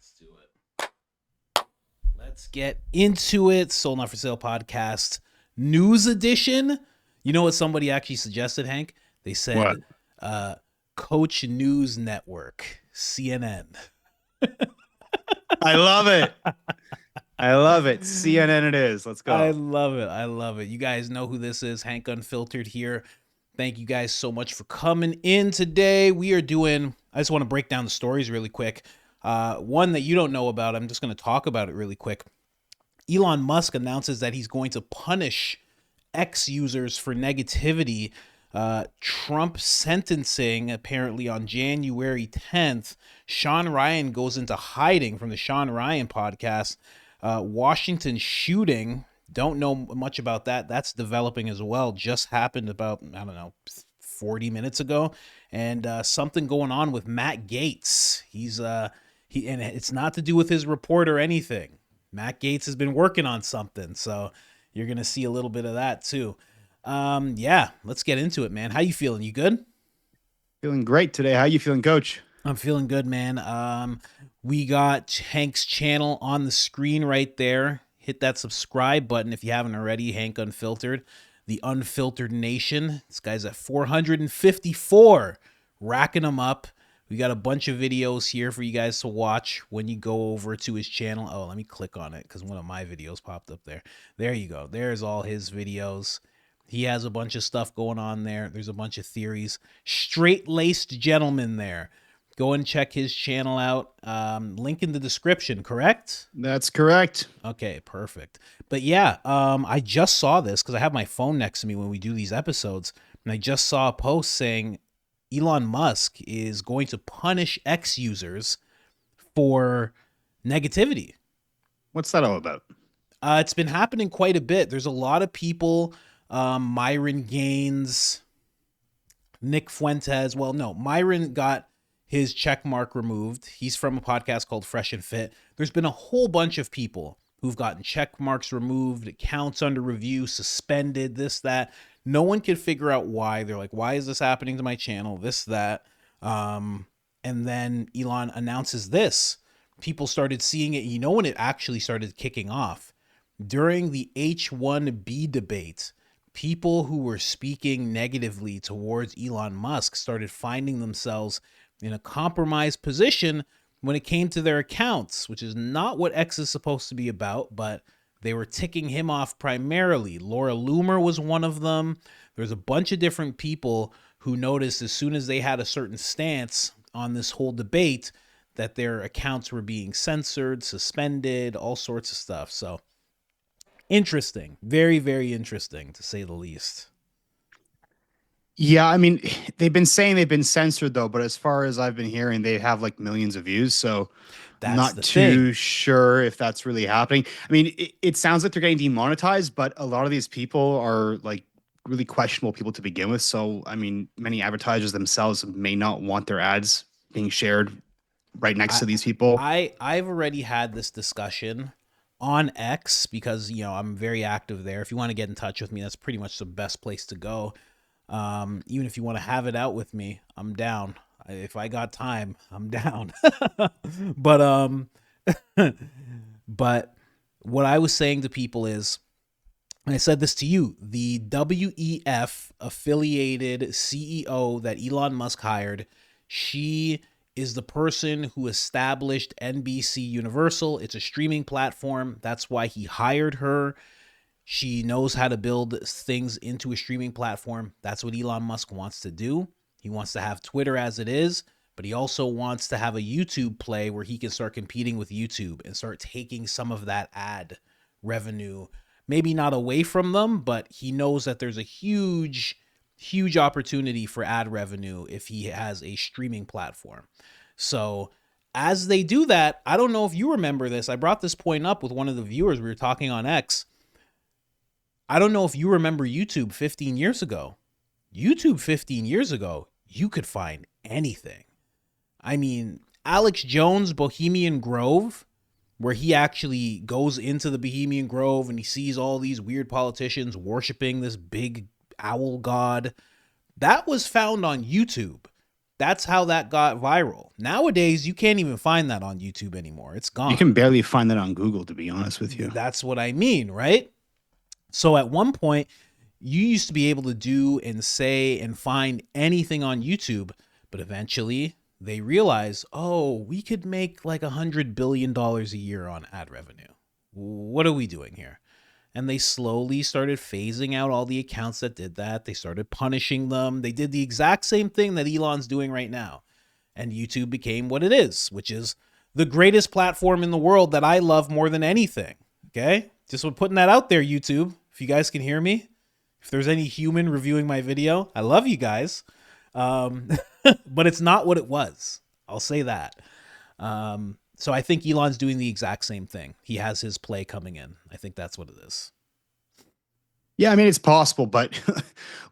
Let's do it. Let's get into it. Sold Not For Sale podcast news edition. You know what somebody actually suggested, Hank? They said Coach News Network, CNN. I love it. I love it. CNN it is. Let's go. I love it. I love it. You guys know who this is. Hank Unfiltered here. Thank you guys so much for coming in today. We are doing, I just want to break down the stories really quick. One that you don't know about, I'm just going to talk about it really quick. Elon Musk announces that he's going to punish X users for negativity. Trump sentencing apparently on January 10th. Shawn Ryan goes into hiding from the Shawn Ryan podcast. Washington shooting. Don't know much about that. That's developing as well. Just happened about, 40 minutes ago. And something going on with Matt Gaetz. And it's not to do with his report or anything. Matt Gaetz has been working on something. So you're going to see a little bit of that too. Yeah, let's get into it, man. How you feeling? You good? Feeling great today. How you feeling, Coach? I'm feeling good, man. We got Hank's channel on the screen right there. Hit that subscribe button if you haven't already. Hank Unfiltered, the Unfiltered Nation. This guy's at 454, racking them up. We got a bunch of videos here for you guys to watch when you go over to his channel. Oh, let me click on it because one of my videos popped up there. There you go. There's all his videos. He has a bunch of stuff going on there. There's a bunch of theories. Straight-laced gentleman there. Go and check his channel out. Link in the description, correct? That's correct. Okay, perfect. But yeah, I just saw this because I have my phone next to me when we do these episodes. And I just saw a post saying Elon Musk is going to punish X users for negativity. What's that all about? It's been happening quite a bit. There's a lot of people... Myron Gaines, Nick Fuentes. Well, no, Myron got his check mark removed. He's from a podcast called Fresh and Fit. There's been a whole bunch of people who've gotten check marks removed, accounts under review, suspended, this, that. No one can figure out why. They're like, why is this happening to my channel? This, that. And then Elon announces this. People started seeing it. You know when it actually started kicking off? During the H-1B debate. People who were speaking negatively towards Elon Musk started finding themselves in a compromised position when it came to their accounts, which is not what X is supposed to be about, but they were ticking him off primarily. Laura Loomer was one of them. There's a bunch of different people who noticed as soon as they had a certain stance on this whole debate that their accounts were being censored, suspended, all sorts of stuff. So interesting. Very, very interesting, to say the least. Yeah, I mean, they've been saying they've been censored, though, but as far as I've been hearing, they have like millions of views, so I'm not too sure if that's really happening. I mean, it sounds like they're getting demonetized, but a lot of these people are like really questionable people to begin with, so, I mean, many advertisers themselves may not want their ads being shared right next to these people. I've already had this discussion on X because, I'm very active there. If you want to get in touch with me, that's pretty much the best place to go. Even if you want to have it out with me, I'm down. If I got time, I'm down. But what I was saying to people is, and I said this to you, the WEF affiliated CEO that Elon Musk hired, she is the person who established NBC Universal. It's a streaming platform. That's why he hired her. She knows how to build things into a streaming platform. That's what Elon Musk wants to do. He wants to have Twitter as it is, but he also wants to have a YouTube play where he can start competing with YouTube and start taking some of that ad revenue, maybe not away from them, but he knows that there's a huge opportunity for ad revenue if he has a streaming platform. So as they do that, I don't know if you remember this. I brought this point up with one of the viewers. We were talking on X. I don't know if you remember YouTube 15 years ago. YouTube 15 years ago, you could find anything. I mean, Alex Jones' Bohemian Grove, where he actually goes into the Bohemian Grove and he sees all these weird politicians worshiping this big owl god. That was found on YouTube. That's how that got viral. Nowadays, you can't even find that on YouTube anymore. It's gone. You can barely find that on Google, to be honest with you. That's what I mean, right? So at one point, you used to be able to do and say and find anything on YouTube, but eventually they realize, oh, we could make like $100 billion a year on ad revenue. What are we doing here? And they slowly started phasing out all the accounts that did that. They started punishing them. They did the exact same thing that Elon's doing right now. And YouTube became what it is, which is the greatest platform in the world that I love more than anything. Okay? Just putting that out there, YouTube. If you guys can hear me, if there's any human reviewing my video, I love you guys. But it's not what it was. I'll say that. So I think Elon's doing the exact same thing. He has his play coming in. I think that's what it is. Yeah, I mean, it's possible, but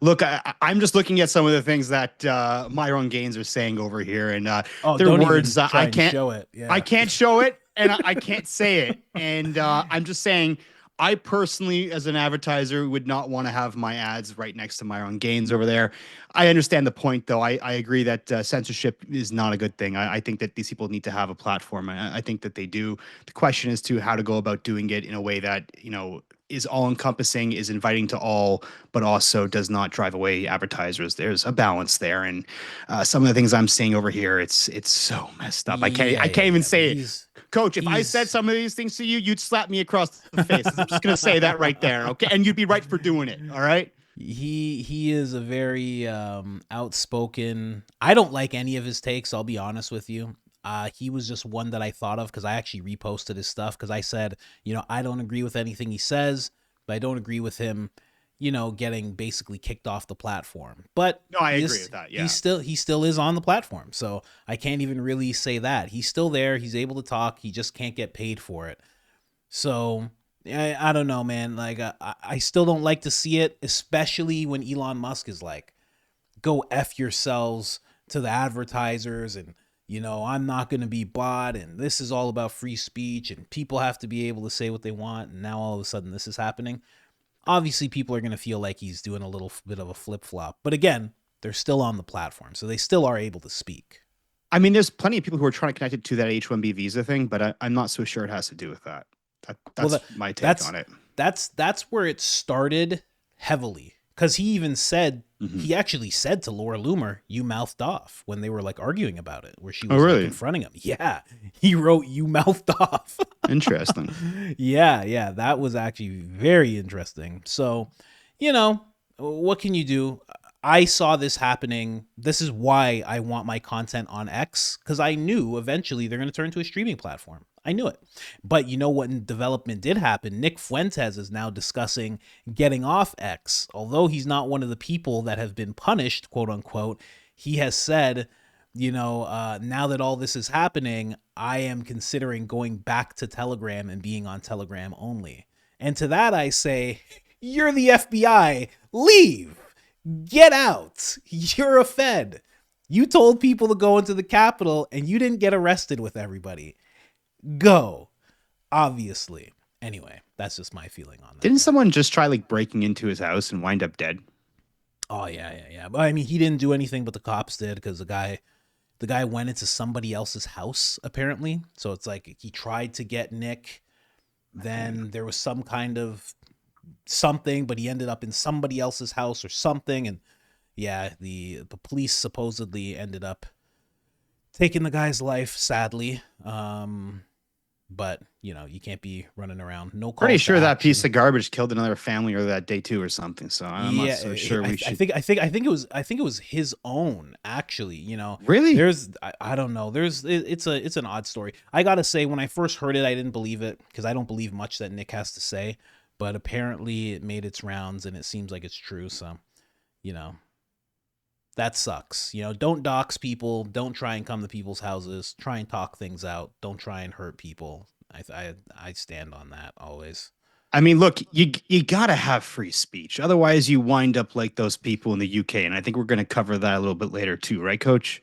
look, I'm just looking at some of the things that Myron Gaines are saying over here, and their words. I can't show it. Yeah. I can't show it, and I can't say it. And I'm just saying, I personally, as an advertiser, would not want to have my ads right next to Myron Gaines over there. I understand the point, though. I agree that censorship is not a good thing. I think that these people need to have a platform. I think that they do. The question is to how to go about doing it in a way that, you know, is all-encompassing, is inviting to all, but also does not drive away advertisers. There's a balance there, and some of the things I'm seeing over here, it's so messed up. I can't even say it. Coach, if I said some of these things to you, you'd slap me across the face. I'm just gonna say that right there, okay? And you'd be right for doing it. All right. He is a very outspoken. I don't like any of his takes. I'll be honest with you. He was just one that I thought of because I actually reposted his stuff because I said, you know, I don't agree with anything he says, but I don't agree with him, you know, getting basically kicked off the platform. But no, I agree with that. Yeah, he still is on the platform, so I can't even really say that. He's still there. He's able to talk. He just can't get paid for it. So I don't know, man. Like I still don't like to see it, especially when Elon Musk is like, "Go F yourselves" to the advertisers, and you know, I'm not going to be bought, and this is all about free speech, and people have to be able to say what they want, and now all of a sudden this is happening. Obviously, people are going to feel like he's doing a little bit of a flip-flop. But again, they're still on the platform, so they still are able to speak. I mean, there's plenty of people who are trying to connect it to that H-1B visa thing, but I'm not so sure it has to do with that. That's my take on it. That's where it started heavily. Because he even said, he actually said to Laura Loomer, "You mouthed off," when they were like arguing about it, where she was like, confronting him. Yeah, he wrote, "You mouthed off." Interesting. Yeah, that was actually very interesting. So, you know, what can you do? I saw this happening. This is why I want my content on X, because I knew eventually they're going to turn to a streaming platform. I knew it. But you know what in development did happen? Nick Fuentes is now discussing getting off X. Although he's not one of the people that have been punished, quote unquote, he has said, you know, now that all this is happening, I am considering going back to Telegram and being on Telegram only. And to that I say, you're the FBI. Leave. Get out. You're a Fed. You told people to go into the Capitol and you didn't get arrested with everybody. Go. Obviously. Anyway, that's just my feeling on that. Didn't someone just try like breaking into his house and wind up dead? Oh yeah. But I mean, he didn't do anything, but the cops did, because the guy went into somebody else's house apparently. So it's like he tried to get Nick. Then there was some kind of something, but he ended up in somebody else's house or something. And yeah, the police supposedly ended up taking the guy's life, sadly. But you know, you can't be running around. No call. Pretty sure that piece of garbage killed another family or that day too or something. So I'm not so sure we should. I think it was his own, actually. You know, really? I don't know. It's an odd story. I gotta say, when I first heard it, I didn't believe it, because I don't believe much that Nick has to say. But apparently, it made its rounds, and it seems like it's true. So, you know, that sucks. You know, don't dox people. Don't try and come to people's houses. Try and talk things out. Don't try and hurt people. I stand on that always. I mean, look, you gotta have free speech. Otherwise, you wind up like those people in the UK. And I think we're going to cover that a little bit later too, right, Coach?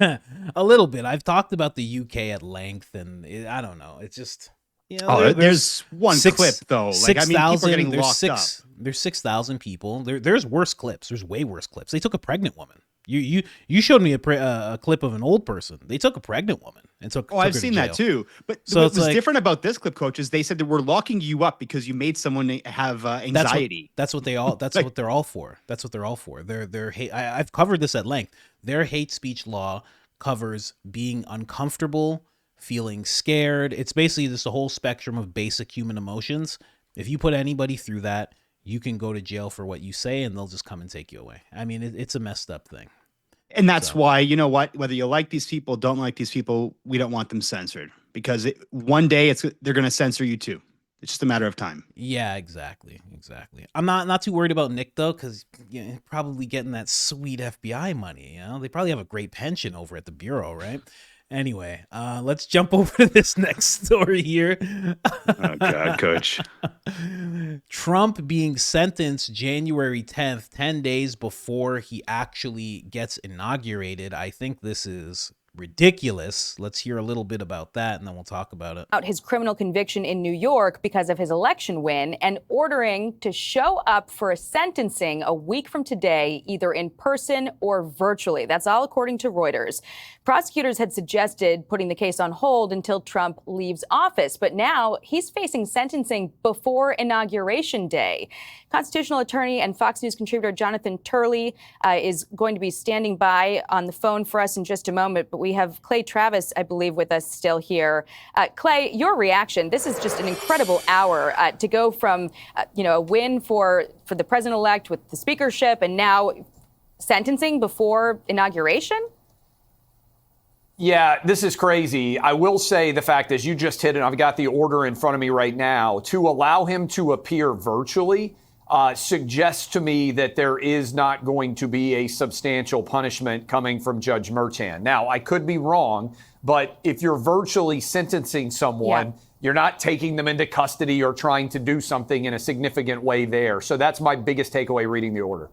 A little bit. I've talked about the UK at length, and I don't know. It's just, you know, there's one clip though. Like, I mean, people are getting locked up. There's 6,000 people. There's worse clips. There's way worse clips. They took a pregnant woman. You showed me a clip of an old person. They took a pregnant woman and took I've her to seen jail. that too. But So what was like, different about this clip, coach, is they said that we're locking you up because you made someone have anxiety. That's what they all. That's like, what they're all for. That's what they're all for. They're hate. I've covered this at length. Their hate speech law covers being uncomfortable, feeling scared. It's basically just a whole spectrum of basic human emotions. If you put anybody through that, you can go to jail for what you say, and they'll just come and take you away. I mean, it's a messed up thing. And that's why, you know what, whether you like these people, don't like these people, we don't want them censored, because one day they're going to censor you too. It's just a matter of time. Yeah, exactly. I'm not too worried about Nick though, because probably getting that sweet FBI money. They probably have a great pension over at the bureau, right? Anyway, let's jump over to this next story here. Oh God, coach. Trump being sentenced January 10th, 10 days before he actually gets inaugurated. I think this is ridiculous. Let's hear a little bit about that, and then we'll talk about it. Out his criminal conviction in New York because of his election win, and ordering to show up for a sentencing a week from today, either in person or virtually. That's all according to Reuters. Prosecutors had suggested putting the case on hold until Trump leaves office, but now he's facing sentencing before Inauguration Day. Constitutional attorney and Fox News contributor Jonathan Turley is going to be standing by on the phone for us in just a moment, but we have Clay Travis, I believe, with us still here. Clay, your reaction. This is just an incredible hour to go from, a win for the president-elect with the speakership and now sentencing before inauguration. Yeah, this is crazy. I will say the fact, as you just hit it, I've got the order in front of me right now, to allow him to appear virtually suggests to me that there is not going to be a substantial punishment coming from Judge Merchan. Now, I could be wrong, but if you're virtually sentencing someone, you're not taking them into custody or trying to do something in a significant way there. So that's my biggest takeaway reading the order.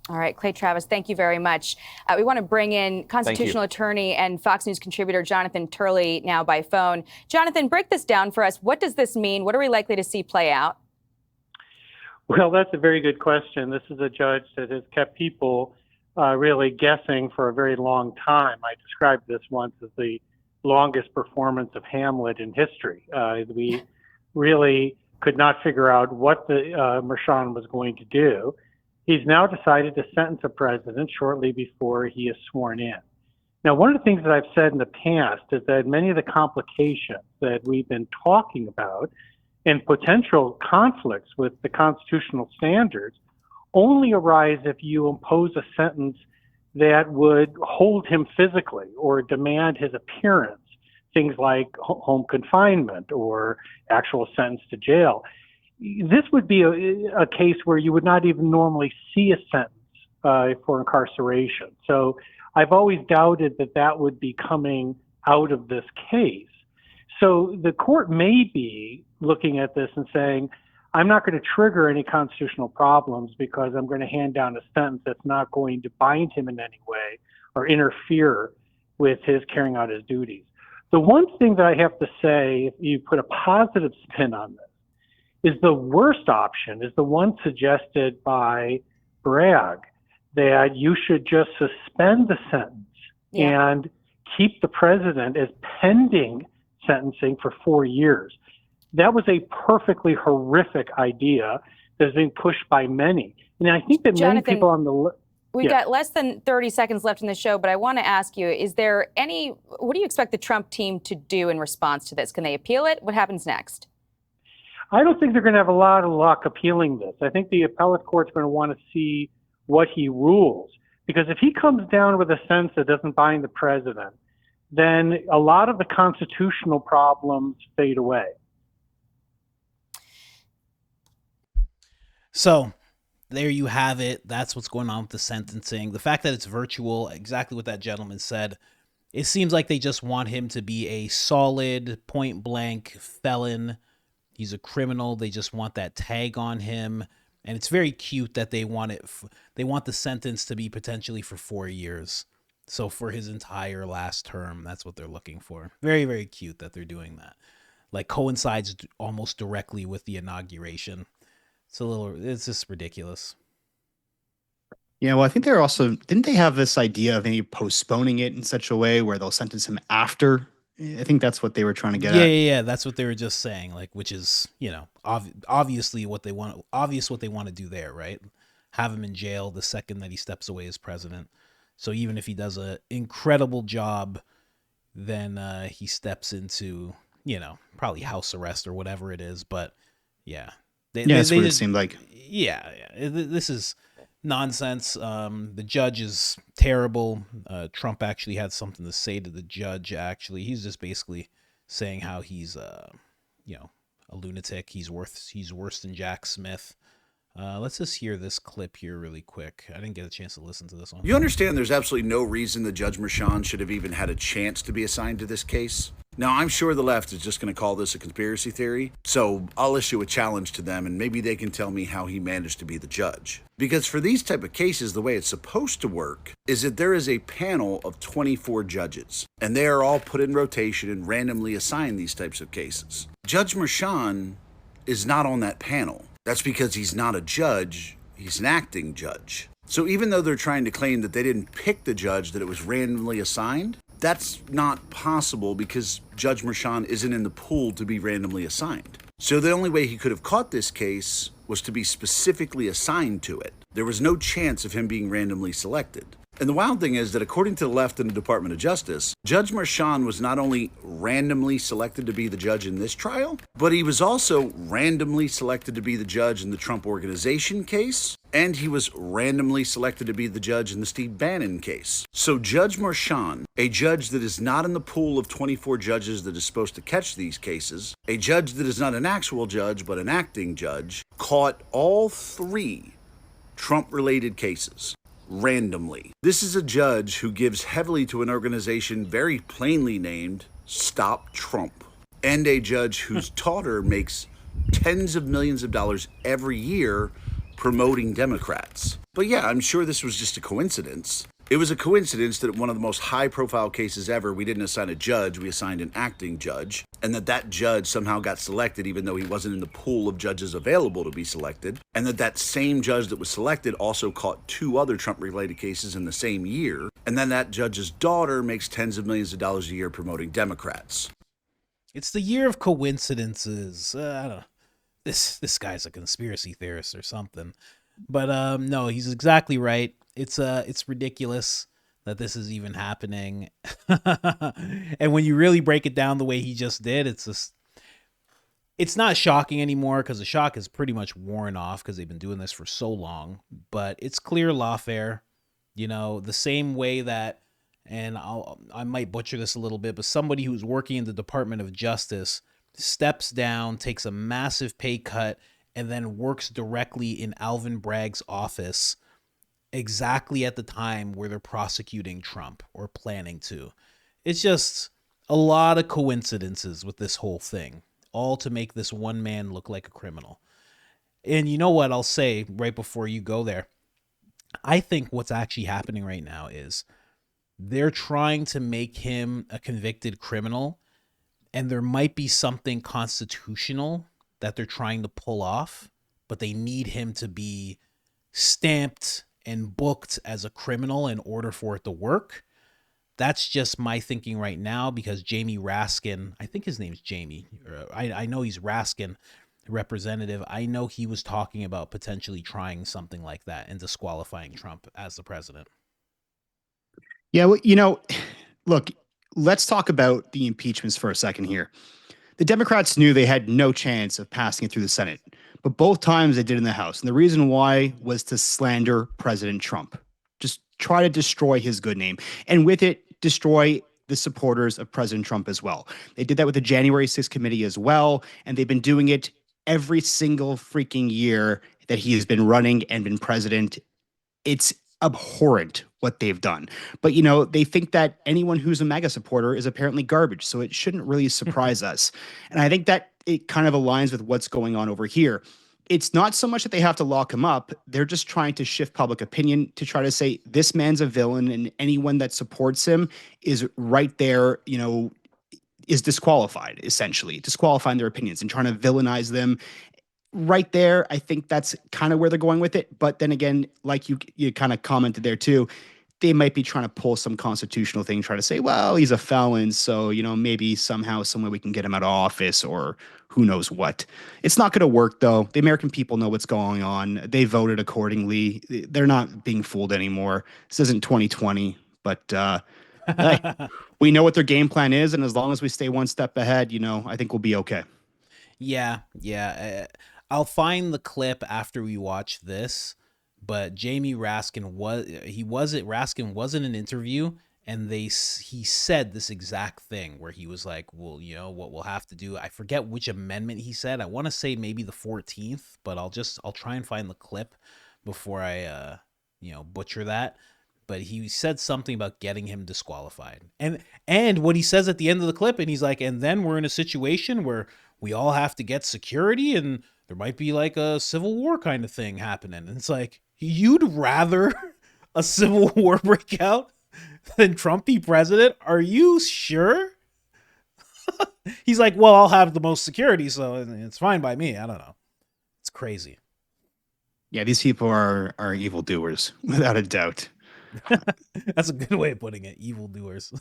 All right, Clay Travis, thank you very much. We want to bring in constitutional attorney and Fox News contributor Jonathan Turley now by phone. Jonathan, break this down for us. What does this mean? What are we likely to see play out? Well, that's a very good question. This is a judge that has kept people really guessing for a very long time. I described this once as the longest performance of Hamlet in history. We really could not figure out what the Merchan was going to do. He's now decided to sentence a president shortly before he is sworn in. Now, one of the things that I've said in the past is that many of the complications that we've been talking about and potential conflicts with the constitutional standards only arise if you impose a sentence that would hold him physically or demand his appearance, things like home confinement or actual sentence to jail. This would be a case where you would not even normally see a sentence for incarceration. So I've always doubted that that would be coming out of this case. So the court may be looking at this and saying, I'm not going to trigger any constitutional problems because I'm going to hand down a sentence that's not going to bind him in any way or interfere with his carrying out his duties. The one thing that I have to say, if you put a positive spin on this, is the worst option is the one suggested by Bragg, that you should just suspend the sentence and keep the president as pending sentencing for 4 years. That was a perfectly horrific idea that is being pushed by many. And I think that Jonathan, many people on the we've got less than 30 seconds left in the show, but I want to ask you, what do you expect the Trump team to do in response to this? Can they appeal it? What happens next? I don't think they're going to have a lot of luck appealing this. I think the appellate court's going to want to see what he rules. Because if he comes down with a sentence that doesn't bind the president, then a lot of the constitutional problems fade away. So there you have it. That's what's going on with the sentencing. The fact that it's virtual, exactly what that gentleman said, it seems like they just want him to be a solid, point-blank felon. He's a criminal. They just want that tag on him. And it's very cute that they want the sentence to be potentially for 4 years. So for his entire last term, that's what they're looking for. Very, very cute that they're doing that. Like coincides almost directly with the inauguration. It's just ridiculous. Yeah, well, I think they're also, didn't they have this idea of maybe postponing it in such a way where they'll sentence him after? I think that's what they were trying to get Yeah, at. yeah, yeah. That's what they were just saying, like, which is, obviously what they want. Obvious what they want to do there, right? Have him in jail the second that he steps away as president. So even if he does an incredible job, then he steps into, probably house arrest or whatever it is. But yeah, That's what it seemed like. Yeah, yeah. This is nonsense. The judge is terrible. Trump actually had something to say to the judge. Actually, he's just basically saying how he's, a lunatic. He's worse than Jack Smith. Let's just hear this clip here really quick. I didn't get a chance to listen to this one. You understand there's absolutely no reason the Judge Merchan should have even had a chance to be assigned to this case? Now, I'm sure the left is just going to call this a conspiracy theory, so I'll issue a challenge to them and maybe they can tell me how he managed to be the judge. Because for these type of cases, the way it's supposed to work is that there is a panel of 24 judges, and they are all put in rotation and randomly assigned these types of cases. Judge Merchan is not on that panel. That's because he's not a judge, he's an acting judge. So even though they're trying to claim that they didn't pick the judge, that it was randomly assigned, that's not possible because Judge Merchan isn't in the pool to be randomly assigned. So the only way he could have caught this case was to be specifically assigned to it. There was no chance of him being randomly selected. And the wild thing is that according to the left and the Department of Justice, Judge Merchan was not only randomly selected to be the judge in this trial, but he was also randomly selected to be the judge in the Trump Organization case, and he was randomly selected to be the judge in the Steve Bannon case. So Judge Merchan, a judge that is not in the pool of 24 judges that is supposed to catch these cases, a judge that is not an actual judge but an acting judge, caught all three Trump-related cases randomly. This is a judge who gives heavily to an organization very plainly named Stop Trump, and a judge whose daughter makes tens of millions of dollars every year promoting Democrats. But yeah, I'm sure this was just a coincidence. It was a coincidence that one of the most high-profile cases ever, we didn't assign a judge, we assigned an acting judge, and that judge somehow got selected even though he wasn't in the pool of judges available to be selected, and that same judge that was selected also caught two other Trump-related cases in the same year, and then that judge's daughter makes tens of millions of dollars a year promoting Democrats. It's the year of coincidences. I don't know. This guy's a conspiracy theorist or something. But no, he's exactly right. It's ridiculous that this is even happening. And when you really break it down the way he just did, it's not shocking anymore because the shock is pretty much worn off because they've been doing this for so long. But it's clear lawfare, the same way that, and I might butcher this a little bit, but somebody who's working in the Department of Justice steps down, takes a massive pay cut, and then works directly in Alvin Bragg's office exactly at the time where they're prosecuting Trump or planning to. It's just a lot of coincidences with this whole thing, all to make this one man look like a criminal. And you know what I'll say right before you go there? I think what's actually happening right now is they're trying to make him a convicted criminal, and there might be something constitutional that they're trying to pull off, but they need him to be stamped and booked as a criminal in order for it to work. That's just my thinking right now because Jamie Raskin, I think his name's Jamie, I know he's Raskin, representative. I know he was talking about potentially trying something like that and disqualifying Trump as the president. Yeah, well, look, let's talk about the impeachments for a second here. The Democrats knew they had no chance of passing it through the Senate, but both times they did in the House. And the reason why was to slander President Trump, just try to destroy his good name. And with it, destroy the supporters of President Trump as well. They did that with the January 6th committee as well. And they've been doing it every single freaking year that he has been running and been president. It's abhorrent what they've done. But, they think that anyone who's a MAGA supporter is apparently garbage. So it shouldn't really surprise us. And I think that it kind of aligns with what's going on over here. It's not so much that they have to lock him up. They're just trying to shift public opinion to try to say this man's a villain and anyone that supports him is right there, is disqualified, essentially, disqualifying their opinions and trying to villainize them. right there, I think that's kind of where they're going with it. But then again, like you kind of commented there too, they might be trying to pull some constitutional thing, try to say, well, he's a felon, so, you know, maybe somehow, some way we can get him out of office or who knows what. It's not going to work, though. The American people know what's going on. They voted accordingly. They're not being fooled anymore. This isn't 2020, but hey, we know what their game plan is, and as long as we stay one step ahead, you know, I think we'll be okay. Yeah. I'll find the clip after we watch this. But Jamie Raskin Raskin was in an interview, and he said this exact thing where he was like, well, you know what we'll have to do. I forget which amendment he said. I want to say maybe the 14th, but I'll try and find the clip before I butcher that. But he said something about getting him disqualified. And what he says at the end of the clip, and he's like, and then we're in a situation where we all have to get security, and there might be like a civil war kind of thing happening. And it's like, you'd rather a civil war break out than Trump be president? Are you sure? He's like, well, I'll have the most security, so it's fine by me. I don't know. It's crazy. Yeah, these people are evildoers, without a doubt. That's a good way of putting it. Evildoers.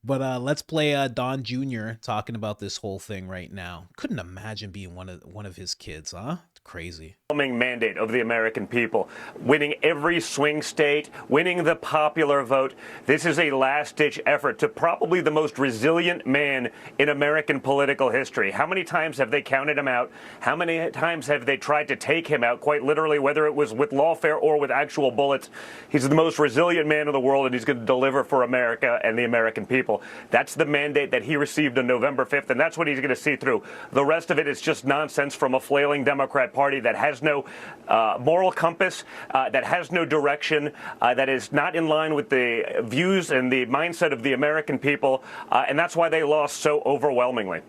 But let's play Don Jr. talking about this whole thing right now. Couldn't imagine being one of his kids, huh? It's crazy. Mandate of the American people, winning every swing state, winning the popular vote. This is a last-ditch effort to probably the most resilient man in American political history. How many times have they counted him out? How many times have they tried to take him out, quite literally, whether it was with lawfare or with actual bullets? He's the most resilient man in the world, and he's going to deliver for America and the American people. That's the mandate that he received on November 5th, and that's what he's going to see through. The rest of it is just nonsense from a flailing Democrat Party that has no moral compass, that has no direction, that is not in line with the views and the mindset of the American people, and that's why they lost so overwhelmingly.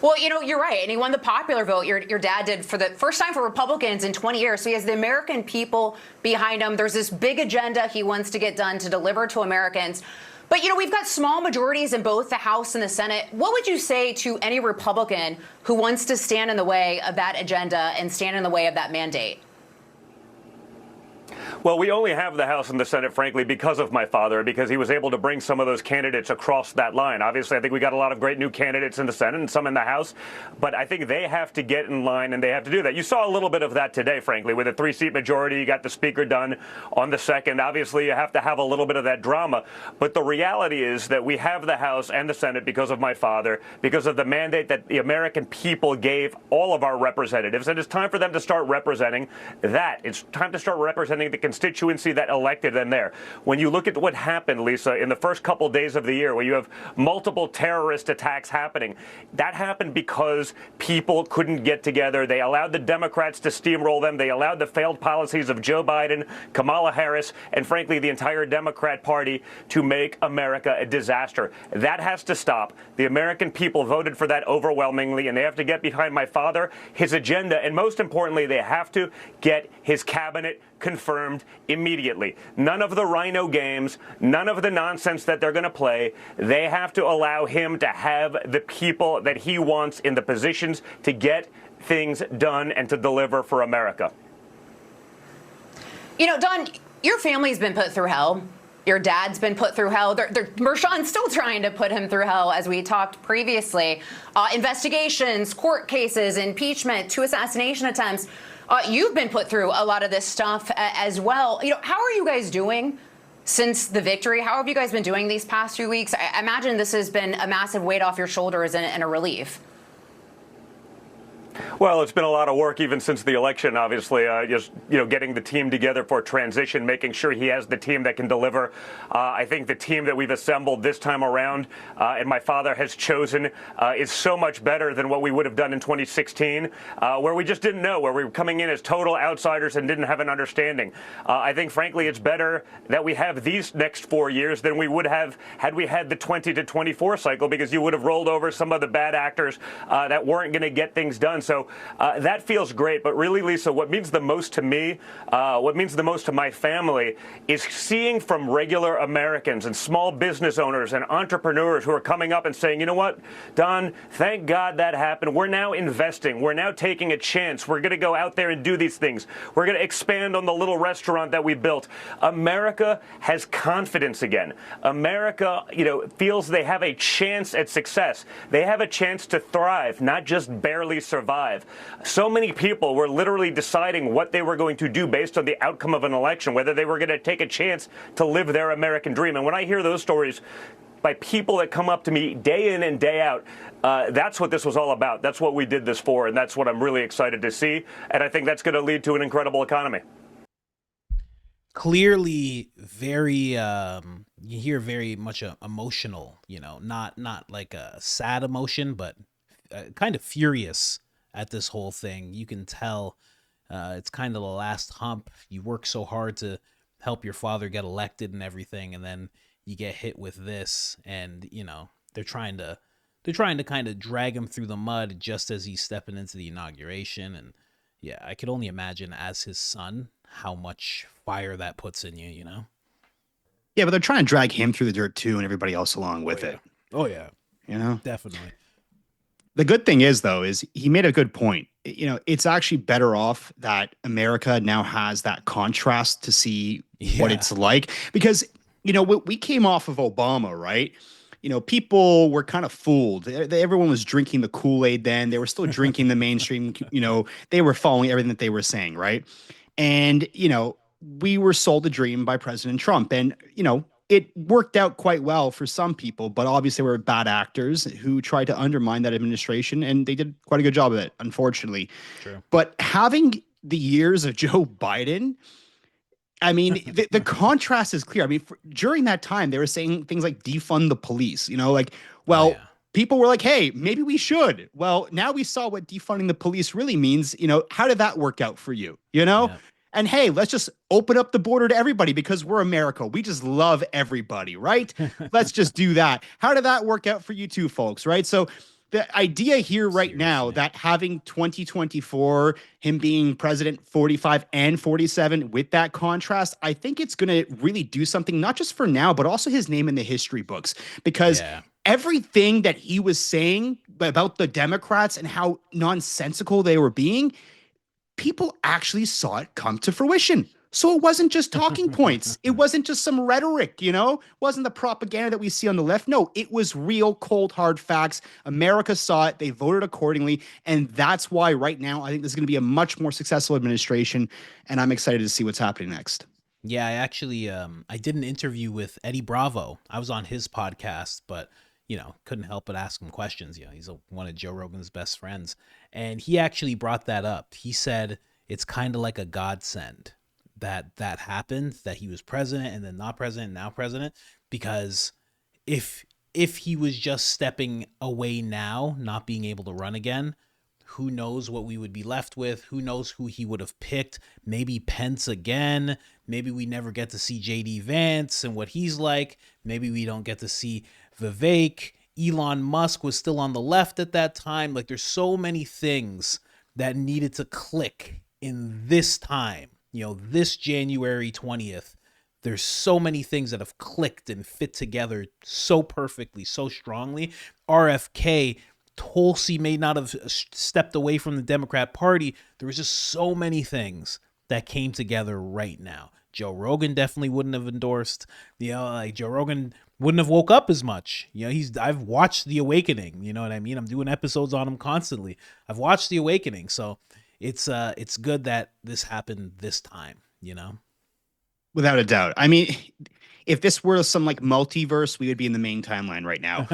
Well, you know, you're right. And he won the popular vote. Your dad did for the first time for Republicans in 20 years. So he has the American people behind him. There's this big agenda he wants to get done to deliver to Americans. But, you know, we've got small majorities in both the House and the Senate. What would you say to any Republican who wants to stand in the way of that agenda and stand in the way of that mandate? Well, we only have the House and the Senate, frankly, because of my father, because he was able to bring some of those candidates across that line. Obviously, I think we got a lot of great new candidates in the Senate and some in the House, but I think they have to get in line and they have to do that. You saw a little bit of that today, frankly, with a 3-seat majority. You got the Speaker done on the second. Obviously, you have to have a little bit of that drama, but the reality is that we have the House and the Senate because of my father, because of the mandate that the American people gave all of our representatives, and it's time for them to start representing that. It's time to start representing the constituency that elected them there. When you look at what happened, Lisa, in the first couple days of the year, where you have multiple terrorist attacks happening, that happened because people couldn't get together. They allowed the Democrats to steamroll them. They allowed the failed policies of Joe Biden, Kamala Harris, and frankly, the entire Democrat Party to make America a disaster. That has to stop. The American people voted for that overwhelmingly, and they have to get behind my father, his agenda, and most importantly, they have to get his cabinet confirmed immediately. None of the rhino games, none of the nonsense that they're going to play. They have to allow him to have the people that he wants in the positions to get things done and to deliver for America. You know, Don, your family's been put through hell. Your dad's been put through hell. Mershon's still trying to put him through hell, as we talked previously. Investigations, court cases, impeachment, 2 assassination attempts. You've been put through a lot of this stuff as well. You know, how are you guys doing since the victory? How have you guys been doing these past few weeks? I imagine this has been a massive weight off your shoulders and a relief. Well, it's been a lot of work even since the election, obviously, just, getting the team together for transition, making sure he has the team that can deliver. I think the team that we've assembled this time around and my father has chosen is so much better than what we would have done in 2016, where we just didn't know, where we were coming in as total outsiders and didn't have an understanding. I think, frankly, it's better that we have these next 4 years than we would have had we had the 20 to 24 cycle, because you would have rolled over some of the bad actors that weren't going to get things done. So So that feels great. But really, Lisa, what means the most to me, what means the most to my family is seeing from regular Americans and small business owners and entrepreneurs who are coming up and saying, you know what, Don, thank God that happened. We're now investing. We're now taking a chance. We're going to go out there and do these things. We're going to expand on the little restaurant that we built. America has confidence again. America, feels they have a chance at success. They have a chance to thrive, not just barely survive. So many people were literally deciding what they were going to do based on the outcome of an election, whether they were going to take a chance to live their American dream. And when I hear those stories by people that come up to me day in and day out, that's what this was all about. That's what we did this for, and that's what I'm really excited to see. And I think that's going to lead to an incredible economy. Clearly very you hear very much emotional, not like a sad emotion, but kind of furious at this whole thing. You can tell it's kind of the last hump. You work so hard to help your father get elected and everything, and then you get hit with this, and they're trying to kind of drag him through the mud just as he's stepping into the inauguration. And yeah, I could only imagine as his son how much fire that puts in you, Yeah, but they're trying to drag him through the dirt too, and everybody else along with it. Oh yeah, definitely. The good thing is, though, is he made a good point. It's actually better off that America now has that contrast to see what it's like, because we came off of Obama, right? People were kind of fooled. Everyone was drinking the Kool-Aid then. They were still drinking the mainstream. They were following everything that they were saying, right? And, we were sold a dream by President Trump. And, it worked out quite well for some people, but obviously there were bad actors who tried to undermine that administration, and they did quite a good job of it, unfortunately. True. But having the years of Joe Biden, I mean, the contrast is clear. I mean, during that time, they were saying things like defund the police, people were like, hey, maybe we should. Well, now we saw what defunding the police really means. How did that work out for you? Yeah. And hey, let's just open up the border to everybody because we're America. We just love everybody, right? Let's just do that. How did that work out for you too, folks, right? So the idea here right now that having 2024, him being president 45 and 47 with that contrast, I think it's going to really do something, not just for now, but also his name in the history books, because everything that he was saying about the Democrats and how nonsensical they were being, people actually saw it come to fruition. So it wasn't just talking points. It wasn't just some rhetoric, It wasn't the propaganda that we see on the left. No, it was real cold, hard facts. America saw it. They voted accordingly. And that's why right now, I think this is going to be a much more successful administration. And I'm excited to see what's happening next. Yeah, I actually, I did an interview with Eddie Bravo. I was on his podcast, but couldn't help but ask him questions. He's one of Joe Rogan's best friends. And he actually brought that up. He said it's kind of like a godsend that happened, that he was president and then not president, now president, because if he was just stepping away now, not being able to run again, who knows what we would be left with? Who knows who he would have picked? Maybe Pence again. Maybe we never get to see JD Vance and what he's like. Maybe we don't get to see Vivek. Elon Musk was still on the left at that time. Like, there's so many things that needed to click in this time, this January 20th. There's so many things that have clicked and fit together so perfectly, so strongly. RFK, Tulsi may not have stepped away from the Democrat Party. There was just so many things that came together right now. Joe Rogan definitely wouldn't have endorsed, Joe Rogan wouldn't have woke up as much. I've watched The Awakening, you know what I mean? I'm doing episodes on him constantly. I've watched The Awakening. So it's good that this happened this time, Without a doubt. I mean, if this were some multiverse, we would be in the main timeline right now.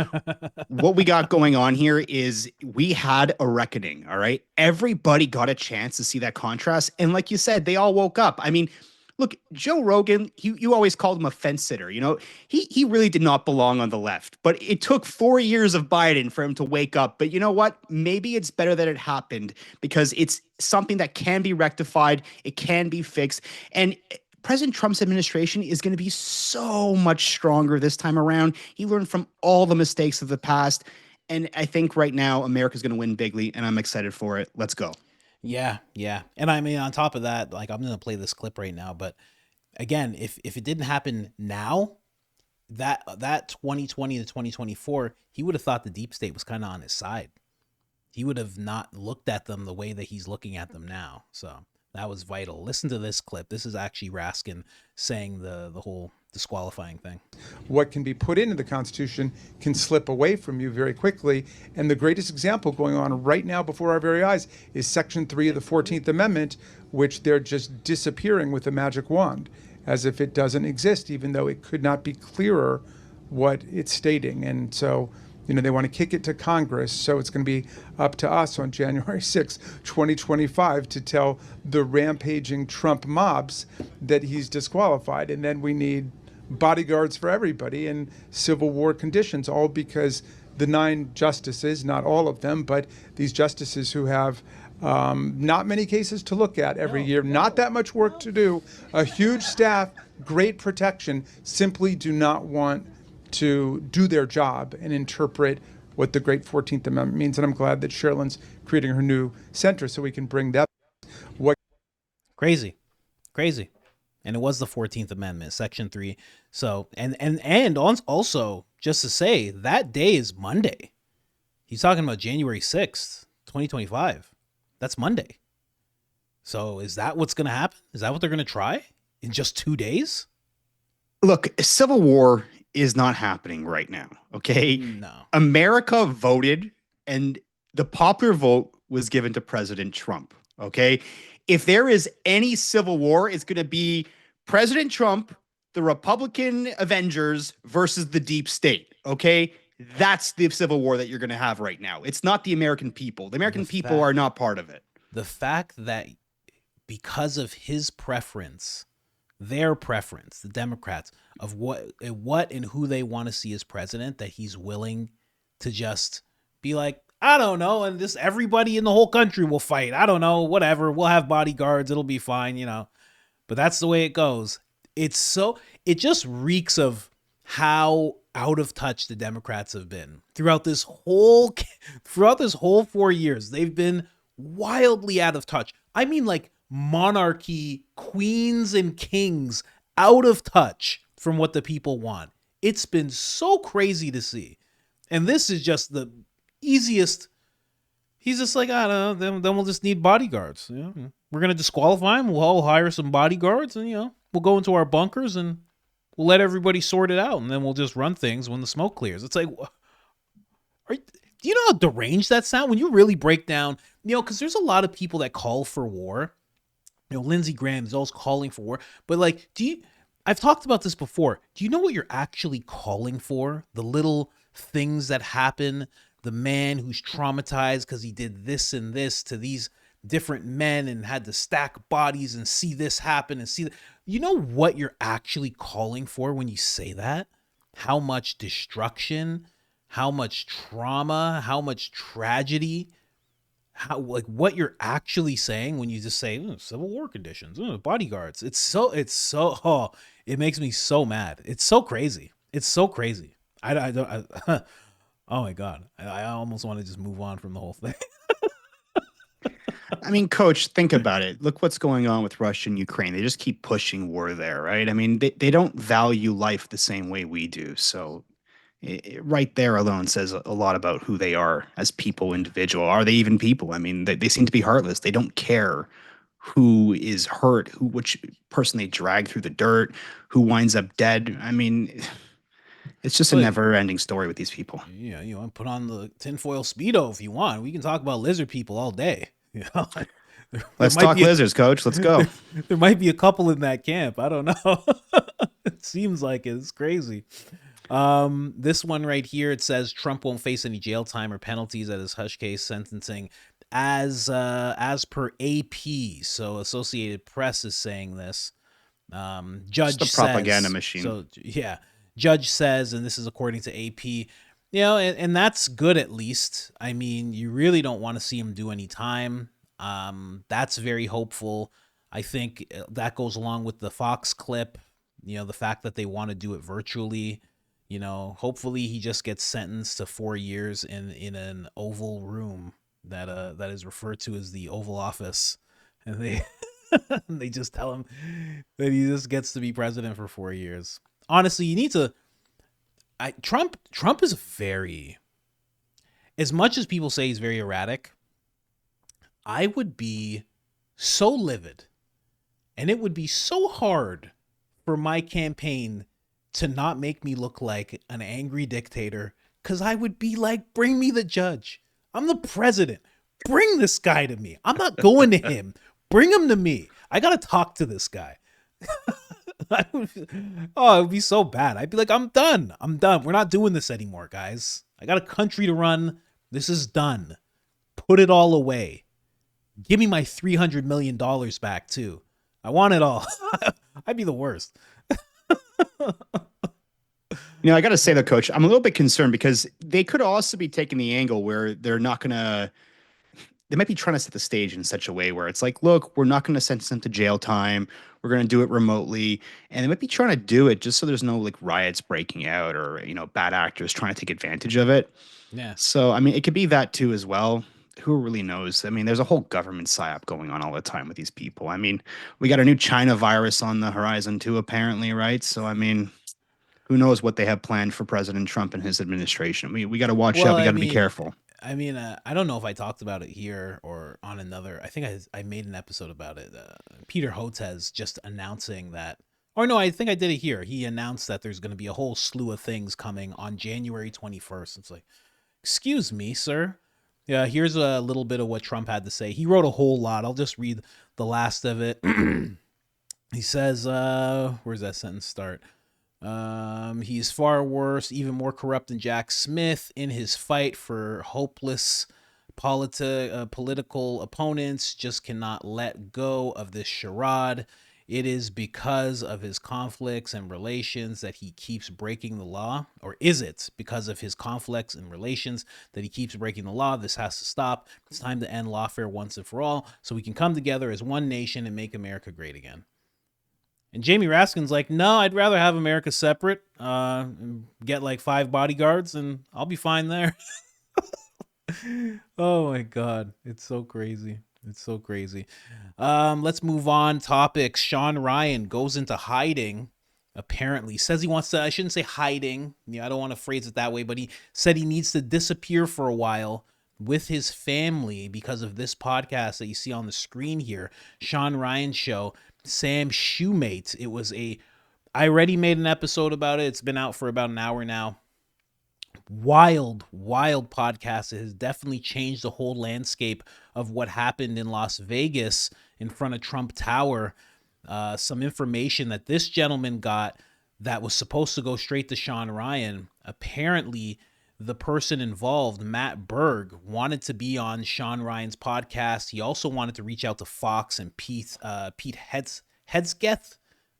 What we got going on here is we had a reckoning. All right. Everybody got a chance to see that contrast. And like you said, they all woke up. I mean, look, Joe Rogan, you always called him a fence sitter. He really did not belong on the left, but it took 4 years of Biden for him to wake up. But you know what? Maybe it's better that it happened because it's something that can be rectified. It can be fixed. And President Trump's administration is going to be so much stronger this time around. He learned from all the mistakes of the past. And I think right now America's going to win bigly, and I'm excited for it. Let's go. Yeah, yeah. And I mean, on top of that, like, I'm going to play this clip right now, but again, if it didn't happen now, that 2020 to 2024, he would have thought the deep state was kind of on his side. He would have not looked at them the way that he's looking at them now. So that was vital. Listen to this clip. This is actually Raskin saying the whole disqualifying thing. What can be put into the Constitution can slip away from you very quickly. And the greatest example going on right now before our very eyes is Section 3 of the 14th Amendment, which they're just disappearing with a magic wand, as if it doesn't exist, even though it could not be clearer what it's stating. And so, they want to kick it to Congress. So it's going to be up to us on January 6, 2025, to tell the rampaging Trump mobs that he's disqualified. And then we need bodyguards for everybody in Civil War conditions, all because the 9 justices, not all of them, but these justices who have not many cases to look at every year, not that much work to do, a huge staff, great protection, simply do not want to do their job and interpret what the great 14th Amendment means. And I'm glad that Sherilyn's creating her new center so we can bring that. Crazy. And it was the 14th Amendment, Section 3. So, and also, just to say, that day is Monday. He's talking about January 6th, 2025. That's Monday. So is that what's going to happen? Is that what they're going to try in just 2 days? Look, Civil War is not happening right now, okay? No. America voted, and the popular vote was given to President Trump, okay? If there is any civil war, it's going to be President Trump, the Republican Avengers versus the deep state, okay? That's the civil war that you're going to have right now. It's not the American people. The American people are not part of it. The fact that because of his preference, their preference, the Democrats, of what and who they want to see as president, that he's willing to just be like, I don't know, and just everybody in the whole country will fight. I don't know, whatever. We'll have bodyguards. It'll be fine, But that's the way it goes. It just reeks of how out of touch the Democrats have been throughout this whole 4 years. They've been wildly out of touch. I mean, like monarchy, queens and kings out of touch from what the people want. It's been so crazy to see. And this is just the easiest. He's just like, I don't know, then we'll just need bodyguards. We're going to disqualify him. We'll all hire some bodyguards and, we'll go into our bunkers and we'll let everybody sort it out. And then we'll just run things when the smoke clears. It's like, do you know how deranged that sounds when you really break down, because there's a lot of people that call for war. Lindsey Graham is always calling for war. But like, I've talked about this before. Do you know what you're actually calling for? The little things that happen, the man who's traumatized because he did this and this to these different men and had to stack bodies and see this happen and see that. You know what you're actually calling for when you say that? How much destruction, how much trauma, how much tragedy, what you're actually saying when you just say civil war conditions, bodyguards. It makes me so mad. It's so crazy. I don't. Oh my God. I almost want to just move on from the whole thing. I mean, Coach, think about it. Look what's going on with Russia and Ukraine. They just keep pushing war there, right? I mean, they don't value life the same way we do. So right there alone says a lot about who they are as people, individual. Are they even people? I mean, they seem to be heartless. They don't care who is hurt, which person they drag through the dirt, who winds up dead. I mean, it's just a never-ending story with these people. Yeah, put on the tinfoil Speedo if you want. We can talk about lizard people all day. Let's talk lizards, Coach. Let's go. There might be a couple in that camp. I don't know. It seems like it. It's crazy. This one right here, it says Trump won't face any jail time or penalties at his hush case sentencing as per AP. So Associated Press is saying this. Judge just a propaganda machine. So yeah, judge says, and this is according to AP. And that's good at least. I mean, you really don't want to see him do any time. That's very hopeful. I think that goes along with the Fox clip. The fact that they want to do it virtually. You know, hopefully he just gets sentenced to 4 years in an Oval Room that is referred to as the Oval Office, and they they just tell him that he just gets to be president for 4 years. Honestly, you need to. Trump is very, as much as people say he's very erratic, I would be so livid, and it would be so hard for my campaign to not make me look like an angry dictator, because I would be like, bring me the judge. I'm the president. Bring this guy to me. I'm not going to him. Bring him to me. I got to talk to this guy. It would be so bad. I'd be like, I'm done. We're not doing this anymore, guys. I got a country to run. This is done. Put it all away. Give me my $300 million back, too. I want it all. I'd be the worst. I got to say though, Coach, I'm a little bit concerned because they could also be taking the angle where they're not going to, they might be trying to set the stage in such a way where it's like, look, we're not going to sentence them to jail time. We're going to do it remotely. And they might be trying to do it just so there's no like riots breaking out or, bad actors trying to take advantage of it. Yeah. So, I mean, it could be that too as well. Who really knows? I mean, there's a whole government psyop going on all the time with these people. I mean, we got a new China virus on the horizon too, apparently, right? So, I mean, who knows what they have planned for President Trump and his administration. We got to watch out. We got to be careful. I mean, I don't know if I talked about it here or on another. I think I made an episode about it. Peter Hotez just announcing that, or no, I think I did it here. He announced that there's going to be a whole slew of things coming on January 21st. It's like, excuse me, sir. Yeah, here's a little bit of what Trump had to say. He wrote a whole lot. I'll just read the last of it. He says, where's that sentence start? He's far worse, even more corrupt than Jack Smith in his fight for hopeless political opponents. Just cannot let go of this charade. It is because of his conflicts and relations that he keeps breaking the law? Or is it because of his conflicts and relations that he keeps breaking the law? This has to stop. It's time to end lawfare once and for all so we can come together as one nation and make America great again. And Jamie Raskin's like, no, I'd rather have America separate, get like 5 bodyguards, and I'll be fine there. Oh, my God. It's so crazy. It's so crazy. Let's move on. Topics. Shawn Ryan goes into hiding, apparently. Says he wants to, I shouldn't say hiding. I don't want to phrase it that way, but he said he needs to disappear for a while with his family because of this podcast that you see on the screen here. Shawn Ryan show. Sam Shoemate. It was I already made an episode about it. It's been out for about an hour now. Wild podcast. It has definitely changed the whole landscape of what happened in Las Vegas in front of Trump Tower. Some information that this gentleman got that was supposed to go straight to Shawn Ryan. Apparently, the person involved, Matt Berg, wanted to be on Shawn Ryan's podcast. He also wanted to reach out to Fox and Pete Hegseth.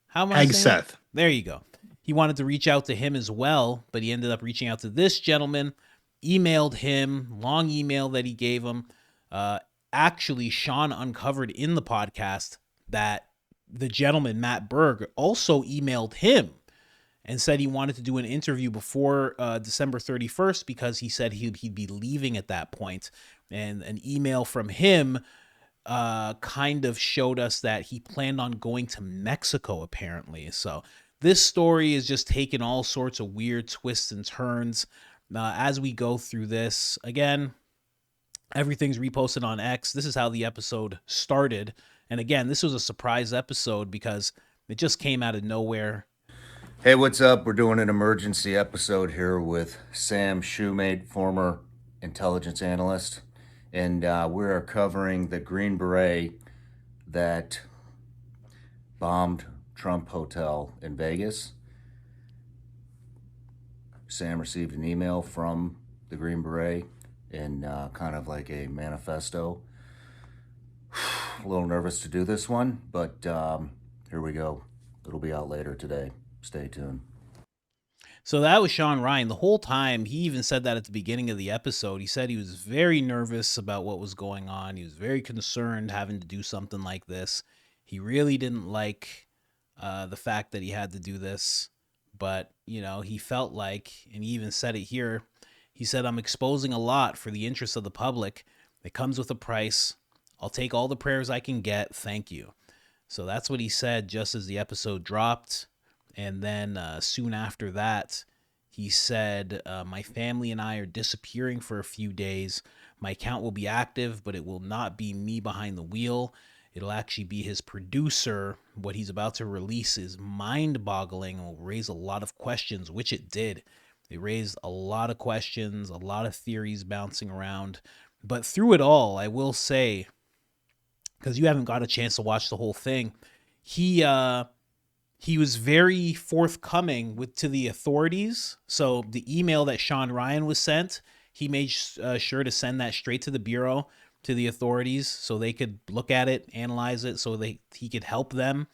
How am I saying that? There you go. He wanted to reach out to him as well, but he ended up reaching out to this gentleman, emailed him, long email that he gave him. Actually, Shawn uncovered in the podcast that the gentleman, Matt Berg, also emailed him and said he wanted to do an interview before December 31st because he said he'd be leaving at that point. And an email from him kind of showed us that he planned on going to Mexico, apparently. So this story is just taking all sorts of weird twists and turns as we go through this. Again, everything's reposted on X. This is how the episode started. And again, this was a surprise episode because it just came out of nowhere. Hey, what's up? We're doing an emergency episode here with Sam Shoemate, former intelligence analyst. And we are covering the Green Beret that bombed Trump Hotel in Vegas. Sam received an email from the Green Beret in kind of like a manifesto. A little nervous to do this one, but here we go. It'll be out later today. Stay tuned. So that was Shawn Ryan. The whole time, he even said that at the beginning of the episode. He said he was very nervous about what was going on. He was very concerned having to do something like this. He really didn't like the fact that he had to do this. but he felt like, and he even said it here, he said, "I'm exposing a lot for the interest of the public. It comes with a price. I'll take all the prayers I can get. Thank you." So that's what he said just as the episode dropped. And then soon after that, he said, "My family and I are disappearing for a few days. My account will be active, but it will not be me behind the wheel. It'll actually be his producer. What he's about to release is mind-boggling and will raise a lot of questions," which it did. It raised a lot of questions, a lot of theories bouncing around. But through it all, I will say, because you haven't got a chance to watch the whole thing, he was very forthcoming to the authorities. So the email that Shawn Ryan was sent, he made sure to send that straight to the Bureau, to the authorities, so they could look at it, analyze it, so he could help them.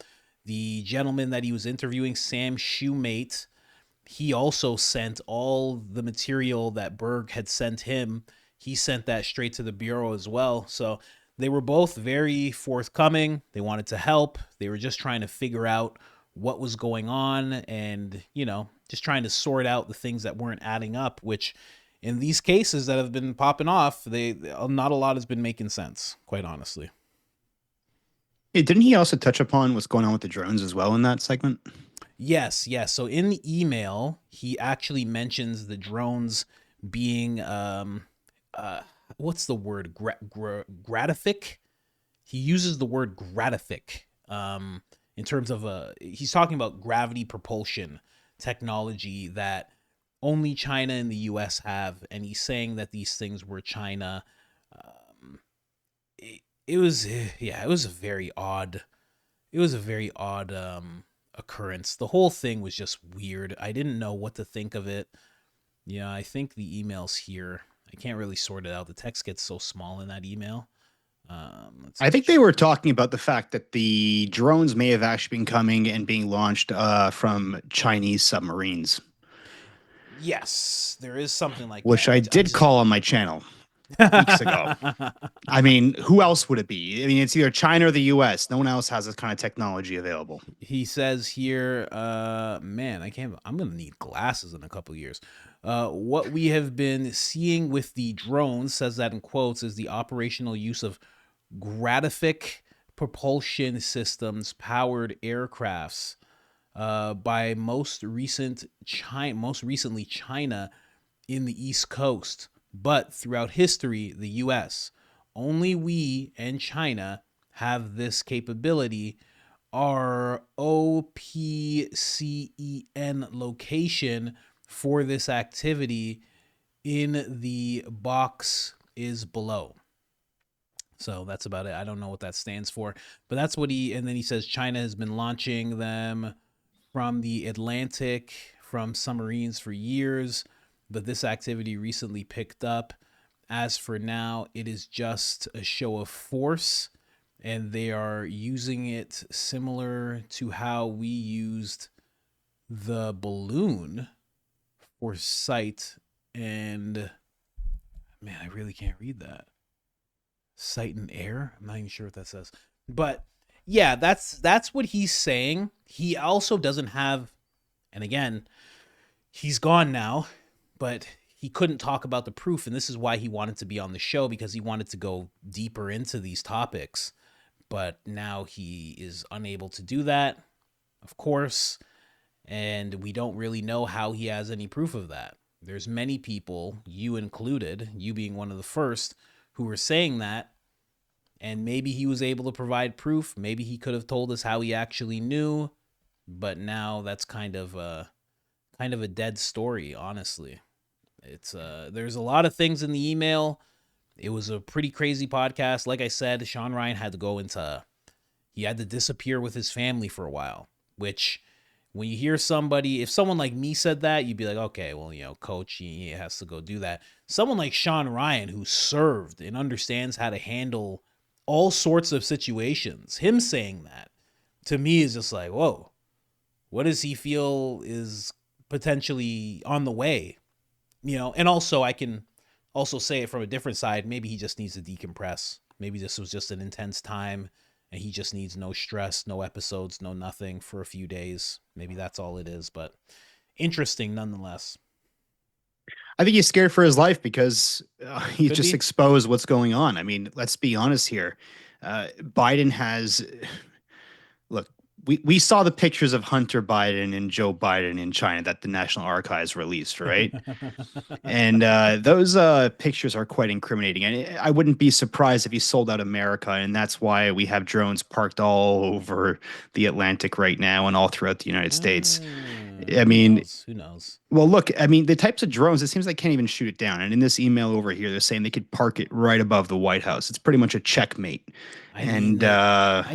The gentleman that he was interviewing, Sam Shoemate, he also sent all the material that Berg had sent him. He sent that straight to the Bureau as well. So they were both very forthcoming. They wanted to help. They were just trying to figure out what was going on and, just trying to sort out the things that weren't adding up, which in these cases that have been popping off, not a lot has been making sense, quite honestly. Hey, didn't he also touch upon what's going on with the drones as well in that segment? Yes. So in the email, he actually mentions the drones being, what's the word? Gratific? He uses the word gratific in terms of he's talking about gravity propulsion technology that only China and the U.S. have, and he's saying that these things were China. It was a very odd occurrence. The whole thing was just weird. I didn't know what to think of it. Yeah, I think the email's here. I can't really sort it out. The text gets so small in that email. I think they were talking about the fact that the drones may have actually been coming and being launched from Chinese submarines. Yes, there is something like which that. I did call on my channel weeks ago. I mean, who else would it be? I mean, it's either China or the U.S. No one else has this kind of technology available. He says here, man, I'm going to need glasses in a couple of years. What we have been seeing with the drones, says that in quotes, is the operational use of gratific propulsion systems powered aircrafts by most recently China in the East Coast, but throughout history, the U.S. Only we and China have this capability. Our OPCEN location for this activity in the box is below. So that's about it. I don't know what that stands for, but that's what and then he says China has been launching them from the Atlantic from submarines for years, but this activity recently picked up. As for now, it is just a show of force, and they are using it similar to how we used the balloon for sight and, man, I really can't read that. Sight and air? I'm not even sure what that says. But yeah, that's what he's saying. He also doesn't have, and again, he's gone now, but he couldn't talk about the proof, and this is why he wanted to be on the show, because he wanted to go deeper into these topics. But now he is unable to do that, of course, and we don't really know how he has any proof of that. There's many people, you included, you being one of the first, who were saying that, and maybe he was able to provide proof. Maybe he could have told us how he actually knew, but now that's kind of a dead story, honestly. It's there's a lot of things in the email. It was a pretty crazy podcast. Like I said, Shawn Ryan had to disappear with his family for a while, which when you hear if someone like me said that, you'd be like, okay, well, coach, he has to go do that. Someone like Shawn Ryan, who served and understands how to handle all sorts of situations, him saying that to me is just like, whoa, what does he feel is potentially on the way? And also I can also say it from a different side. Maybe he just needs to decompress. Maybe this was just an intense time and he just needs no stress, no episodes, no nothing for a few days. Maybe that's all it is. But interesting nonetheless. I think he's scared for his life because he's Could just be. exposed what's going on. I mean, let's be honest here. Biden has, look, we saw the pictures of Hunter Biden and Joe Biden in China that the National Archives released, right? And those pictures are quite incriminating. And I wouldn't be surprised if he sold out America. And that's why we have drones parked all over the Atlantic right now and all throughout the United States. I mean, who knows? Well, look, I mean, the types of drones, it seems like can't even shoot it down. And in this email over here, they're saying they could park it right above the White House. It's pretty much a checkmate. I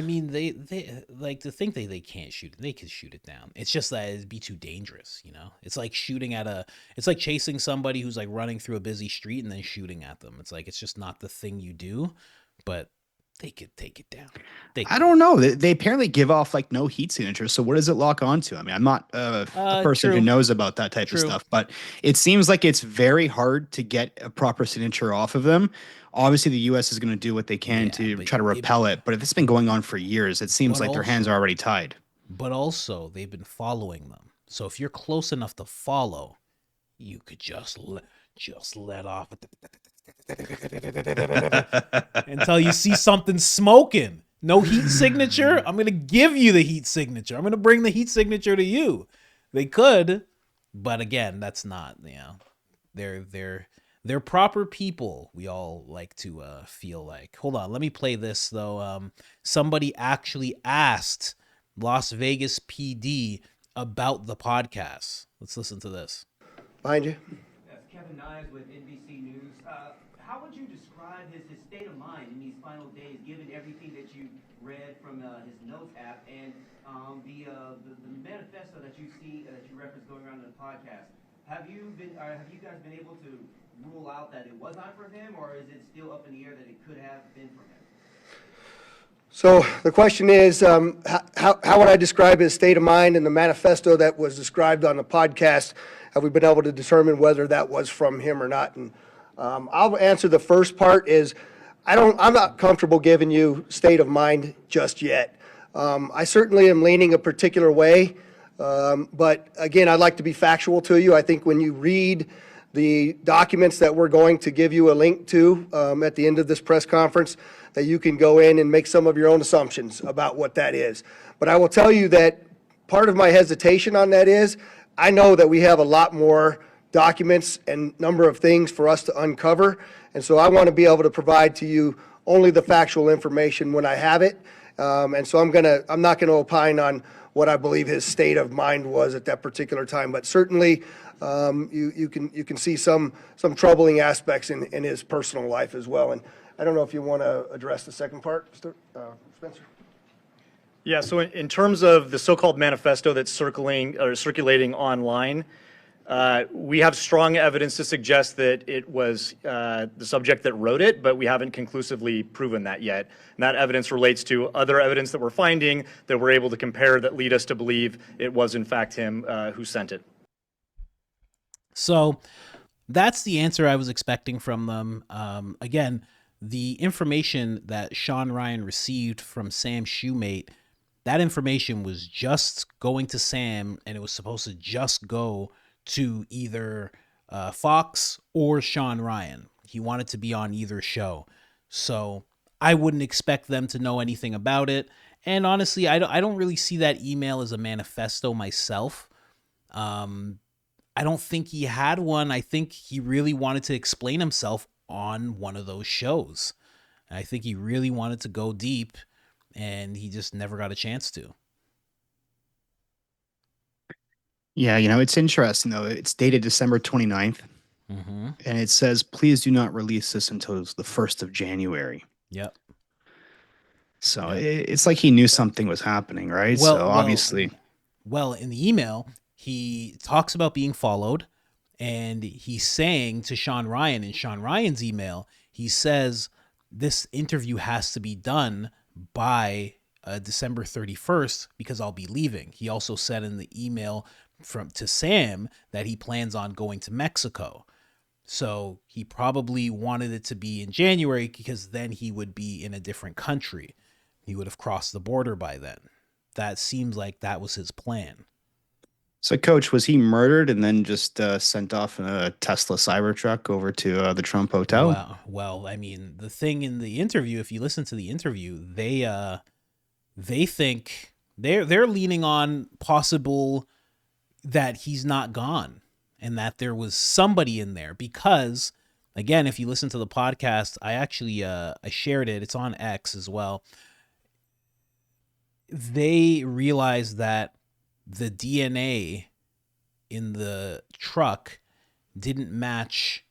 mean, they like to think they can't shoot it. They could shoot it down. It's just that it'd be too dangerous, you know? It's like it's like chasing somebody who's like running through a busy street and then shooting at them. It's like, it's just not the thing you do, but they could take it down. I don't know. They apparently give off like no heat signature. So what does it lock onto? I mean, I'm not the person who knows about that type of stuff, but it seems like it's very hard to get a proper signature off of them. Obviously, the U.S. is going to do what they can to try to repel it. But if it's been going on for years, it seems like their hands are already tied. But also, they've been following them. So if you're close enough to follow, you could just let off until you see something smoking. No heat signature. I'm going to give you the heat signature. I'm going to bring the heat signature to you. They could, but again, that's not, you know, they're proper people. We all like to feel like. Hold on, let me play this though. Somebody actually asked Las Vegas PD about the podcast. Let's listen to this. Behind you. That's Kevin Nyes with NBC News. How would you describe his state of mind in these final days, given everything that you read from his notes app and the manifesto that you see that you reference going around in the podcast? Have you guys been able to rule out that it was not from him, or is it still up in the air that it could have been from him? So the question is, how would I describe his state of mind in the manifesto that was described on the podcast? Have we been able to determine whether that was from him or not? And I'll answer the first part is, I'm not comfortable giving you state of mind just yet. I certainly am leaning a particular way, but again, I'd like to be factual to you. I think when you read the documents that we're going to give you a link to at the end of this press conference, that you can go in and make some of your own assumptions about what that is. But I will tell you that part of my hesitation on that is, I know that we have a lot more documents and number of things for us to uncover. And so I want to be able to provide to you only the factual information when I have it. And so I'm not going to opine on what I believe his state of mind was at that particular time. But certainly you can see some troubling aspects in his personal life as well. And I don't know if you want to address the second part, Spencer. Yeah, so in terms of the so-called manifesto that's circulating online, we have strong evidence to suggest that it was the subject that wrote it, but we haven't conclusively proven that yet. And that evidence relates to other evidence that we're finding that we're able to compare that lead us to believe it was in fact him who sent it. So that's the answer I was expecting from them. Again, the information that Shawn Ryan received from Sam Shoemate, that information was just going to Sam, and it was supposed to just go to either Fox or Shawn Ryan. He wanted to be on either show. So I wouldn't expect them to know anything about it. And honestly, I don't really see that email as a manifesto myself. I don't think he had one. I think he really wanted to explain himself on one of those shows. And I think he really wanted to go deep, and he just never got a chance to. Yeah, you know, it's interesting, though. It's dated December 29th, and it says, please do not release this until the 1st of January. Yep. So it's like he knew something was happening, right? So obviously. Well, in the email, he talks about being followed, and he's saying to Shawn Ryan, in Shawn Ryan's email, he says, this interview has to be done by December 31st because I'll be leaving. He also said in the email to Sam that he plans on going to Mexico. So he probably wanted it to be in January because then he would be in a different country. He would have crossed the border by then. That seems like that was his plan. So, Coach, was he murdered and then just sent off in a Tesla Cybertruck over to the Trump hotel? Well, I mean, the thing in the interview, if you listen to the interview, they think they're leaning on possible that he's not gone and that there was somebody in there because, again, if you listen to the podcast, I actually I shared it. It's on X as well. They realized that the DNA in the truck didn't match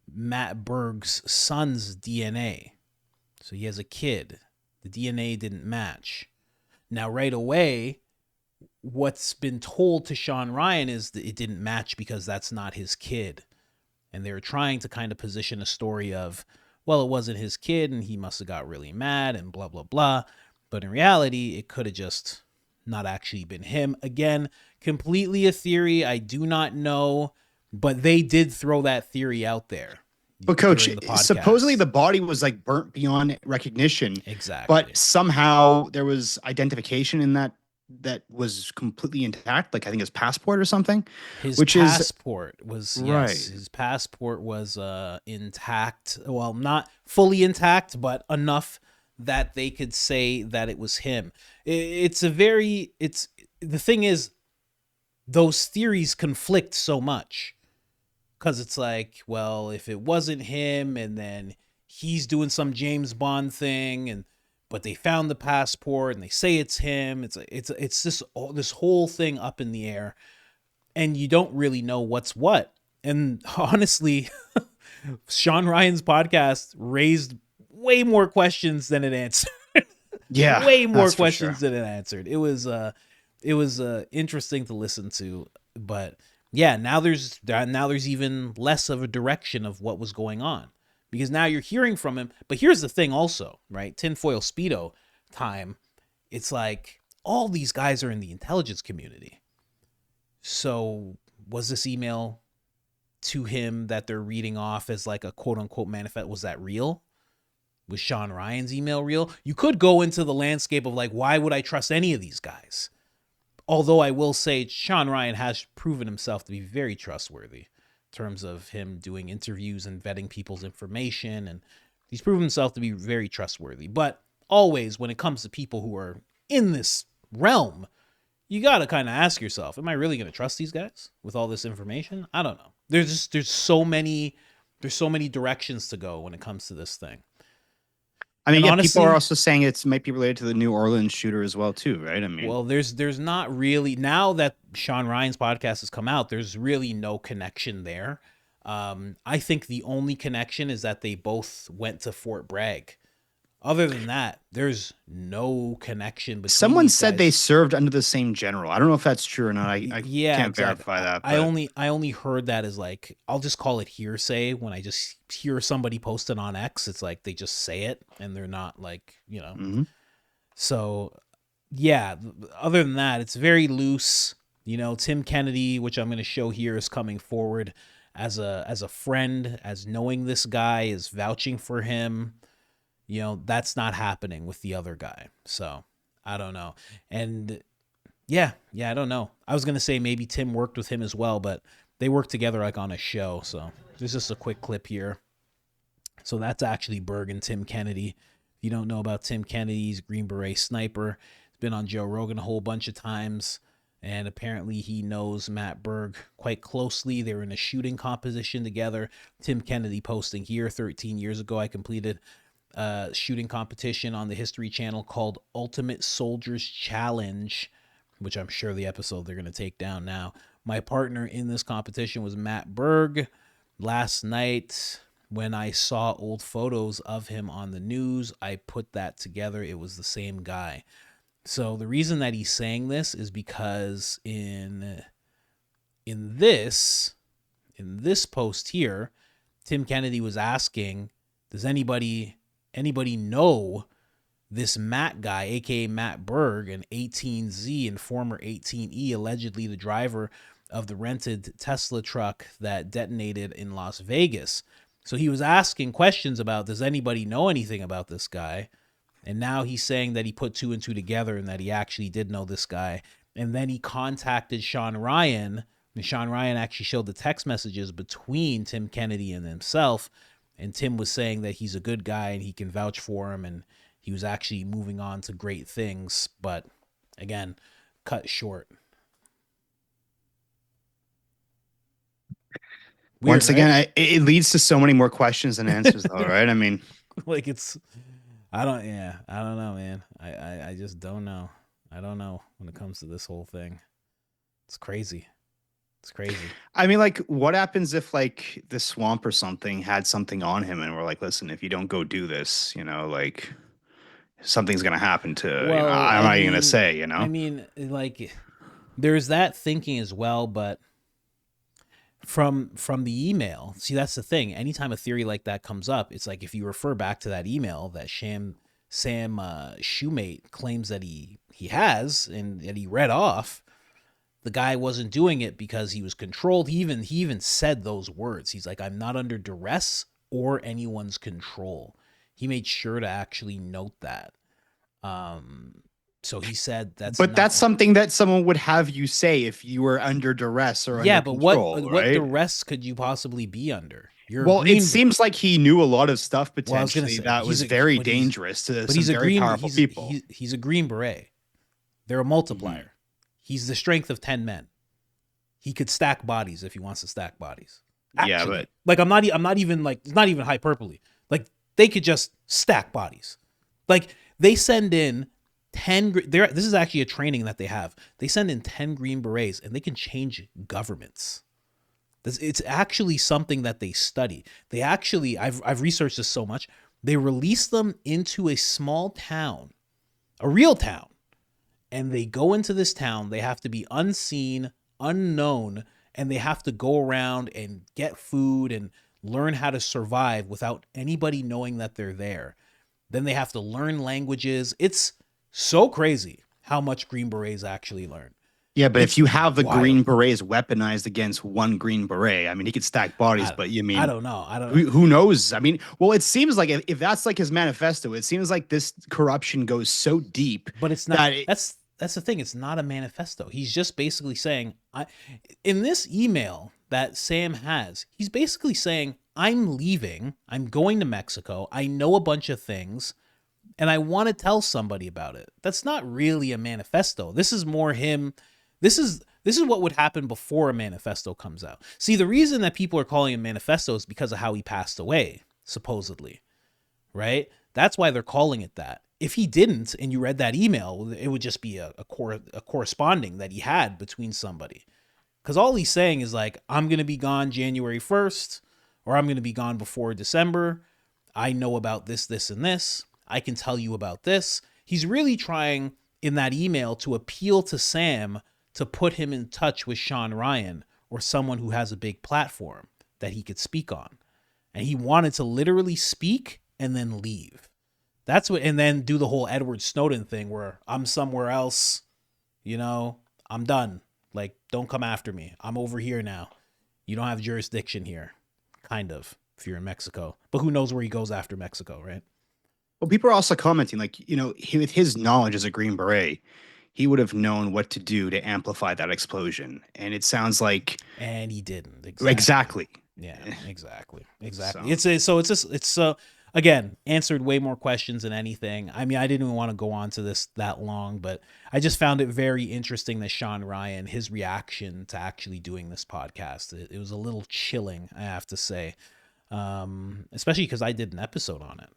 Matt Berg's son's DNA. So he has a kid. The DNA didn't match. Now, right away, what's been told to Shawn Ryan is that it didn't match because that's not his kid. And they're trying to kind of position a story of, well, it wasn't his kid and he must have got really mad and blah, blah, blah. But in reality, it could have just not actually been him. Again, completely a theory. I do not know, but they did throw that theory out there. But Coach, supposedly the body was like burnt beyond recognition. Exactly. But somehow there was identification in that was completely intact. Like I think his passport or something. His passport was intact. Well, not fully intact, but enough that they could say that it was him. The thing is, those theories conflict so much because it's like, well, if it wasn't him and then he's doing some James Bond thing but they found the passport and they say it's him, it's this whole thing up in the air and you don't really know what's what. And honestly, Shawn Ryan's podcast raised way more questions than it answered. Yeah, way more questions than it answered. It was interesting to listen to, but yeah, now there's even less of a direction of what was going on because now you're hearing from him. But here's the thing, also, right? Tinfoil Speedo time. It's like all these guys are in the intelligence community. So was this email to him that they're reading off as like a quote unquote manifest? Was that real? Was Shawn Ryan's email real? You could go into the landscape of like, why would I trust any of these guys? Although I will say Shawn Ryan has proven himself to be very trustworthy in terms of him doing interviews and vetting people's information. And he's proven himself to be very trustworthy. But always when it comes to people who are in this realm, you got to kind of ask yourself, am I really going to trust these guys with all this information? I don't know. There's so many directions to go when it comes to this thing. I mean, honestly, people are also saying it might be related to the New Orleans shooter as well, too, right? I mean, well, there's not really, now that Shawn Ryan's podcast has come out, there's really no connection there. I think the only connection is that they both went to Fort Bragg. Other than that, there's no connection between. Someone said they served under the same general. I don't know if that's true or not. I can't verify that. But I only heard that as like, I'll just call it hearsay. When I just hear somebody post it on X, it's like they just say it and they're not like, you know. Mm-hmm. So yeah, other than that, it's very loose. You know, Tim Kennedy, which I'm going to show here, is coming forward as a friend, as knowing this guy, is vouching for him. You know, that's not happening with the other guy. So I don't know. And yeah, I don't know. I was going to say maybe Tim worked with him as well, but they worked together like on a show. So there's just a quick clip here. So that's actually Berg and Tim Kennedy. If you don't know about Tim Kennedy, he's a Green Beret sniper. He's been on Joe Rogan a whole bunch of times. And apparently he knows Matt Berg quite closely. They were in a shooting competition together. Tim Kennedy posting here, 13 years ago, I completed shooting competition on the History Channel called Ultimate Soldiers Challenge, which I'm sure the episode they're going to take down now. My partner in this competition was Matt Berg. Last night, when I saw old photos of him on the news, I put that together. It was the same guy. So the reason that he's saying this is because in this post here, Tim Kennedy was asking, does anybody know this Matt guy, aka Matt Berg, an 18Z and former 18E, allegedly the driver of the rented Tesla truck that detonated in Las Vegas? So he was asking questions about, does anybody know anything about this guy? And now he's saying that he put two and two together and that he actually did know this guy. And then he contacted Shawn Ryan, and Shawn Ryan actually showed the text messages between Tim Kennedy and himself. And Tim was saying that he's a good guy and he can vouch for him, and he was actually moving on to great things. But again, cut short. Weird, once again, right? It leads to so many more questions than answers, though, right? I mean, like I don't know, man. I just don't know. I don't know when it comes to this whole thing. It's crazy. It's crazy. I mean, like, what happens if like the swamp or something had something on him and we're like, listen, if you don't go do this, like something's going to happen to, well, I'm not even going to say, I mean, like there's that thinking as well, but from the email, see, that's the thing. Anytime a theory like that comes up, it's like, if you refer back to that email that Sam Shoemate claims that he has and that he read off, the guy wasn't doing it because he was controlled. He even said those words. He's like, I'm not under duress or anyone's control. He made sure to actually note that. So he said that's. But that's something that someone would have you say if you were under duress or under control, what duress could you possibly be under? It seems like he knew a lot of stuff potentially that was very dangerous to some very powerful people. He's a Green Beret. They're a multiplier. Mm-hmm. He's the strength of 10 men. He could stack bodies if he wants to stack bodies. Actually, yeah, but like I'm not even like, it's not even hyperbole. Like they could just stack bodies. Like they send in 10. This is actually a training that they have. They send in 10 Green Berets and they can change governments. It's actually something that they study. They actually, I've researched this so much. They release them into a small town, a real town. And they go into this town, they have to be unseen, unknown, and they have to go around and get food and learn how to survive without anybody knowing that they're there. Then they have to learn languages. It's so crazy how much Green Berets actually learn. Yeah, but if you have the Green Berets weaponized against one Green Beret, I mean, he could stack bodies, but you mean... I don't know. Who knows? I mean, well, it seems like if that's like his manifesto, it seems like this corruption goes so deep. But it's not... That's the thing. It's not a manifesto. He's just basically saying, in this email that Sam has, he's basically saying, I'm leaving. I'm going to Mexico. I know a bunch of things, and I want to tell somebody about it. That's not really a manifesto. This is more him... This is what would happen before a manifesto comes out. See, the reason that people are calling him manifesto is because of how he passed away, supposedly, right? That's why they're calling it that. If he didn't, and you read that email, it would just be a corresponding that he had between somebody. Because all he's saying is like, I'm going to be gone January 1st, or I'm going to be gone before December. I know about this, this, and this. I can tell you about this. He's really trying in that email to appeal to Sam to put him in touch with Shawn Ryan or someone who has a big platform that he could speak on. And he wanted to literally speak and then leave. That's what, and then do the whole Edward Snowden thing where I'm somewhere else, I'm done. Like, don't come after me. I'm over here now. You don't have jurisdiction here. Kind of, if you're in Mexico. But who knows where he goes after Mexico, right? Well, people are also commenting, like, with his knowledge as a Green Beret, he would have known what to do to amplify that explosion. And it sounds like... And he didn't. Exactly. Yeah, exactly. It's again, answered way more questions than anything. I mean, I didn't even want to go on to this that long, but I just found it very interesting that Shawn Ryan, his reaction to actually doing this podcast, it was a little chilling, I have to say. Especially because I did an episode on it.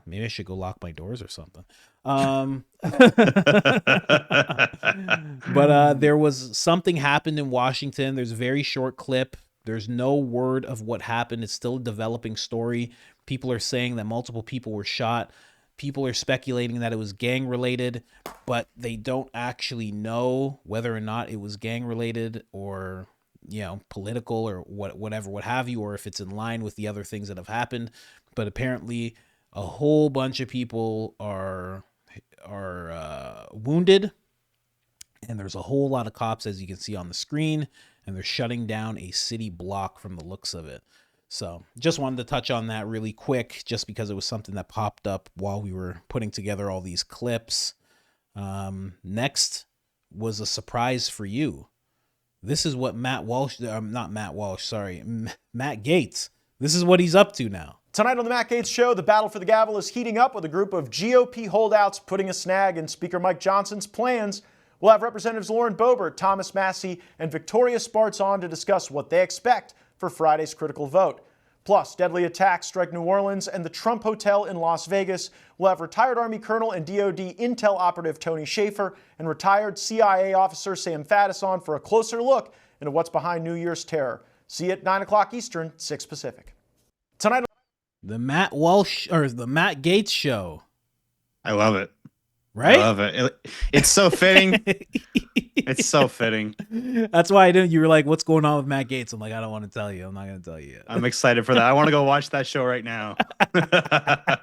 Maybe I should go lock my doors or something. But there was something happened in Washington. There's a very short clip. There's no word of what happened. It's still a developing story. People are saying that multiple people were shot. People are speculating that it was gang related, but they don't actually know whether or not it was gang related or, political or whatever, what have you, or if it's in line with the other things that have happened. But apparently a whole bunch of people are wounded, and there's a whole lot of cops, as you can see on the screen, and they're shutting down a city block from the looks of it. So just wanted to touch on that really quick, just because it was something that popped up while we were putting together all these clips. Next, was a surprise for you. This is what Matt Gaetz. This is what he's up to now. Tonight on the Matt Gaetz Show, the battle for the gavel is heating up with a group of GOP holdouts putting a snag in Speaker Mike Johnson's plans. We'll have Representatives Lauren Boebert, Thomas Massie, and Victoria Spartz on to discuss what they expect for Friday's critical vote. Plus, deadly attacks strike New Orleans and the Trump Hotel in Las Vegas. We'll have retired Army Colonel and DoD Intel operative Tony Schaefer and retired CIA officer Sam Faddis on for a closer look into what's behind New Year's terror. See you at 9 o'clock Eastern, 6 Pacific. Tonight, the Matt Gaetz Show. I love it. Right? I love it. It's so fitting. It's so fitting. That's why I didn't. You were like, "What's going on with Matt Gaetz?" I'm like, "I don't want to tell you. I'm not going to tell you yet." I'm excited for that. I want to go watch that show right now. I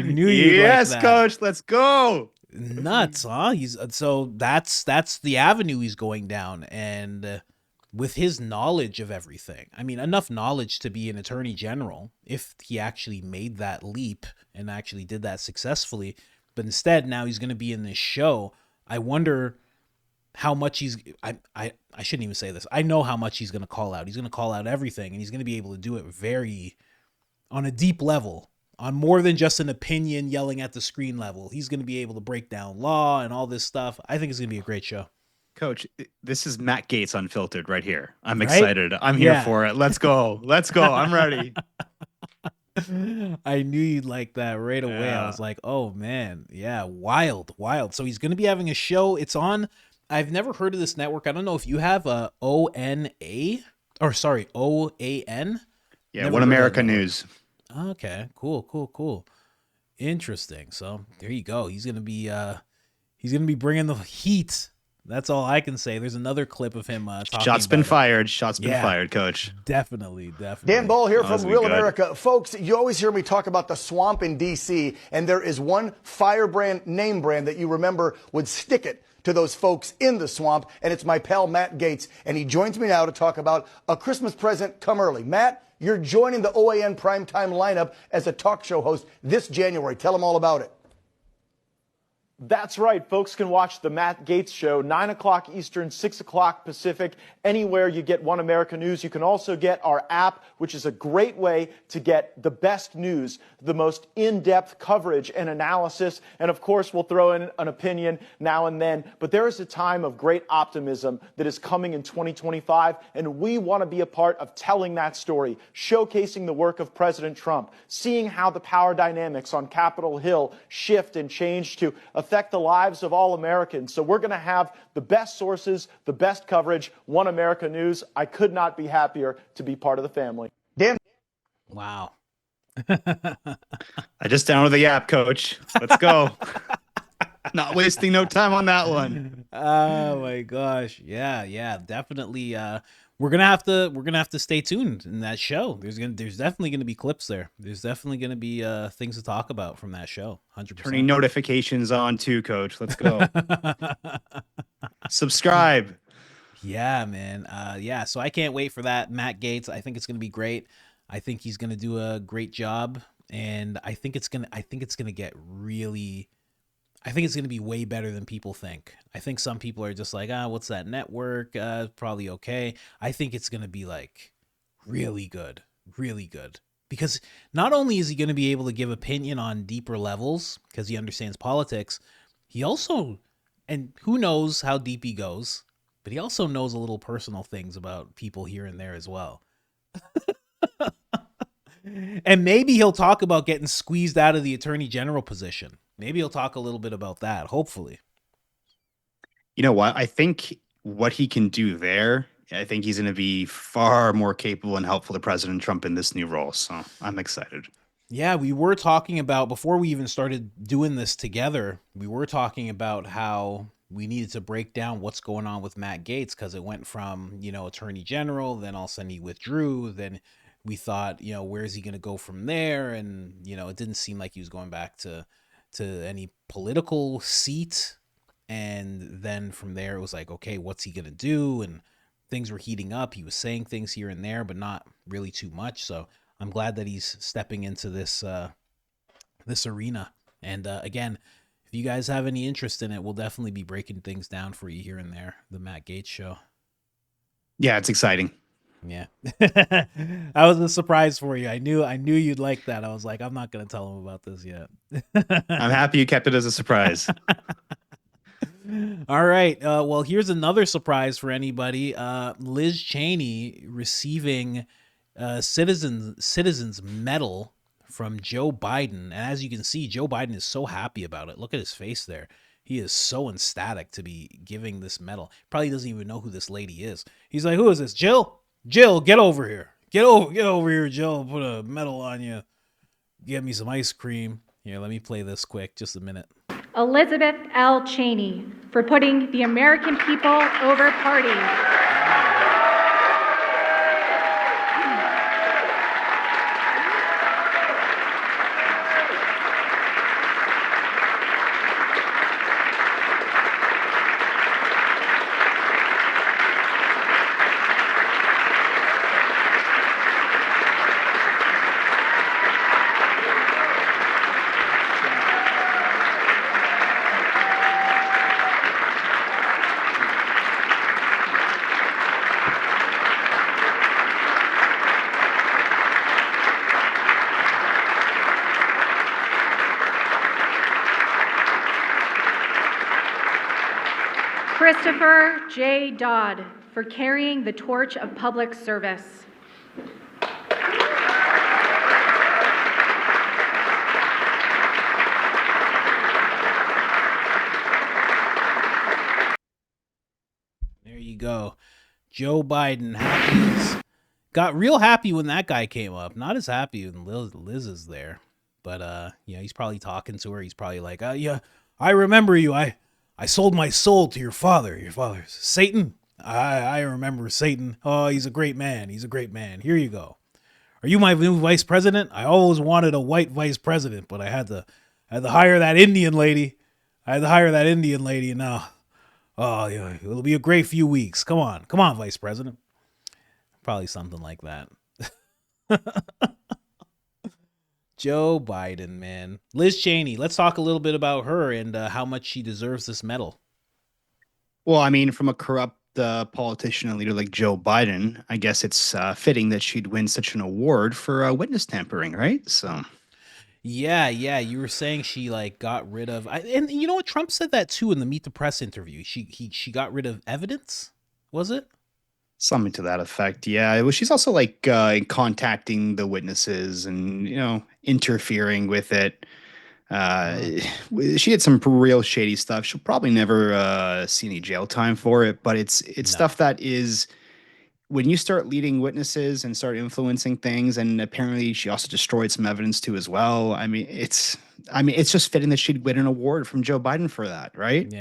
knew you. Yes, like that. Coach. Let's go. Nuts, huh? So that's the avenue he's going down, and with his knowledge of everything, I mean, enough knowledge to be an attorney general if he actually made that leap and actually did that successfully. But instead, now he's going to be in this show. I wonder how much I shouldn't even say this. I know how much he's going to call out. He's going to call out everything, and he's going to be able to do it on a deep level, on more than just an opinion yelling at the screen level. He's going to be able to break down law and all this stuff. I think it's going to be a great show. Coach, this is Matt Gaetz Unfiltered right here. I'm excited. I'm here for it. Let's go. Let's go. I'm ready. I knew you'd like that right away. Yeah. I was like, oh man, yeah, wild. So he's going to be having a show. It's on, I've never heard of this network. I don't know if you have a OAN. Yeah, Never One heard of America that News. Okay, cool. Interesting. So there you go. He's going to be bringing the heat. That's all I can say. There's another clip of him talking. Shots been fired. Shots been fired, Coach. Definitely. Dan Bull here That was from Real good. America. Folks, you always hear me talk about the swamp in D.C., and there is one firebrand name brand that you remember would stick it to those folks in the swamp, and it's my pal Matt Gaetz, and he joins me now to talk about a Christmas present come early. Matt, you're joining the OAN primetime lineup as a talk show host this January. Tell them all about it. that's right. Folks can watch the Matt Gaetz Show, 9 o'clock Eastern, 6 o'clock Pacific, anywhere you get One America News. You can also get our app, which is a great way to get the best news, the most in-depth coverage and analysis. And of course, we'll throw in an opinion now and then. But there is a time of great optimism that is coming in 2025, and we want to be a part of telling that story, showcasing the work of President Trump, seeing how the power dynamics on Capitol Hill shift and change to affect the lives of all Americans. So we're going to have the best sources, the best coverage, One America News. I could not be happier to be part of the family. Dan. Wow. I just downloaded the app, Coach. Let's go. Not wasting no time on that one. Oh my gosh. Yeah, definitely. We're gonna have to stay tuned in that show. There's definitely gonna be clips there. There's definitely gonna be things to talk about from that show. 100%. Turning notifications on too, Coach. Let's go. Subscribe. Yeah, man. Yeah. So I can't wait for that. Matt Gaetz. I think it's gonna be great. I think he's gonna do a great job, and I think it's gonna get really. I think it's going to be way better than people think. I think some people are just like, what's that network? Probably okay. I think it's going to be like really good. Because not only is he going to be able to give opinion on deeper levels because he understands politics, he also, and who knows how deep he goes, but he also knows a little personal things about people here and there as well. And maybe he'll talk about getting squeezed out of the attorney general position. Maybe he'll talk a little bit about that, hopefully. You know what? I think what he can do there, I think he's going to be far more capable and helpful to President Trump in this new role. So I'm excited. Yeah, we were talking about, before we even started doing this together, we were talking about how we needed to break down what's going on with Matt Gaetz, because it went from, attorney general, then all of a sudden he withdrew, then we thought, where's he going to go from there? And, it didn't seem like he was going back to any political seat. And then from there, it was like, okay, what's he going to do? And things were heating up. He was saying things here and there, but not really too much. So I'm glad that he's stepping into this arena. And again, if you guys have any interest in it, we'll definitely be breaking things down for you here and there. The Matt Gaetz Show. Yeah, it's exciting. Yeah. That was a surprise for you. I knew you'd like that. I was like, I'm not going to tell him about this yet. I'm happy you kept it as a surprise. All right. Well, here's another surprise for anybody. Liz Cheney receiving Citizens Medal from Joe Biden. And as you can see, Joe Biden is so happy about it. Look at his face there. He is so ecstatic to be giving this medal. Probably doesn't even know who this lady is. He's like, who is this? Jill, get over here. Get over here, Jill. Put a medal on you. Get me some ice cream. Here, let me play this quick. Just a minute. Elizabeth L. Cheney for putting the American people over party. Christopher J. Dodd for carrying the torch of public service. There you go. Joe Biden got real happy when that guy came up. Not as happy when Liz is there. But yeah, he's probably talking to her. He's probably like, yeah, I remember you. I sold my soul to your father. Your father's Satan. I remember Satan. Oh, he's a great man. He's a great man. Here you go. Are you my new vice president? I always wanted a white vice president, but I had to hire that Indian lady. Now, oh, yeah, it'll be a great few weeks. Come on, vice president. Probably something like that. Joe Biden, man. Liz Cheney, let's talk a little bit about her and how much she deserves this medal. Well, I mean, from a corrupt politician and leader like Joe Biden, I guess it's fitting that she'd win such an award for witness tampering, right? So, yeah, you were saying she got rid of, and you know what? Trump said that too in the Meet the Press interview. She got rid of evidence, was it? Something to that effect. Yeah. Well, she's also contacting the witnesses and, interfering with it. She did some real shady stuff. She'll probably never see any jail time for it, but it's stuff that is, when you start leading witnesses and start influencing things, and apparently she also destroyed some evidence too as well. It's just fitting that she'd win an award from Joe Biden for that, right?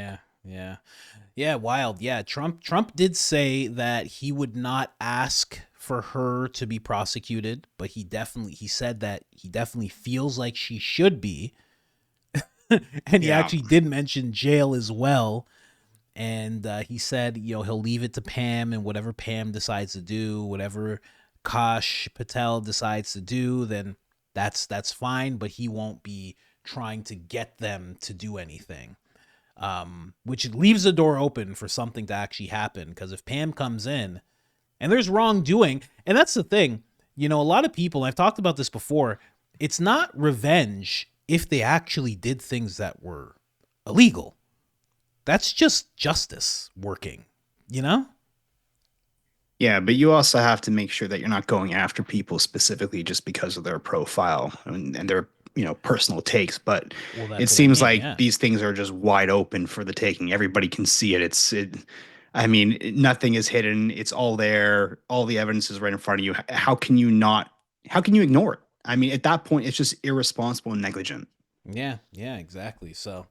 Yeah, wild. Yeah, Trump did say that he would not ask for her to be prosecuted, but he said that he definitely feels like she should be. And he actually did mention jail as well. And he said, he'll leave it to Pam, and whatever Pam decides to do, whatever Kash Patel decides to do, then that's fine, but he won't be trying to get them to do anything. Which leaves the door open for something to actually happen. Because if Pam comes in and there's wrongdoing, and that's the thing, a lot of people, I've talked about this before, it's not revenge if they actually did things that were illegal. That's just justice working, Yeah, but you also have to make sure that you're not going after people specifically just because of their profile and their personal takes, but it seems like these things are just wide open for the taking. Everybody can see it. Nothing is hidden. It's all there. All the evidence is right in front of you. How can you ignore it? At that point, it's just irresponsible and negligent. Yeah, exactly. So,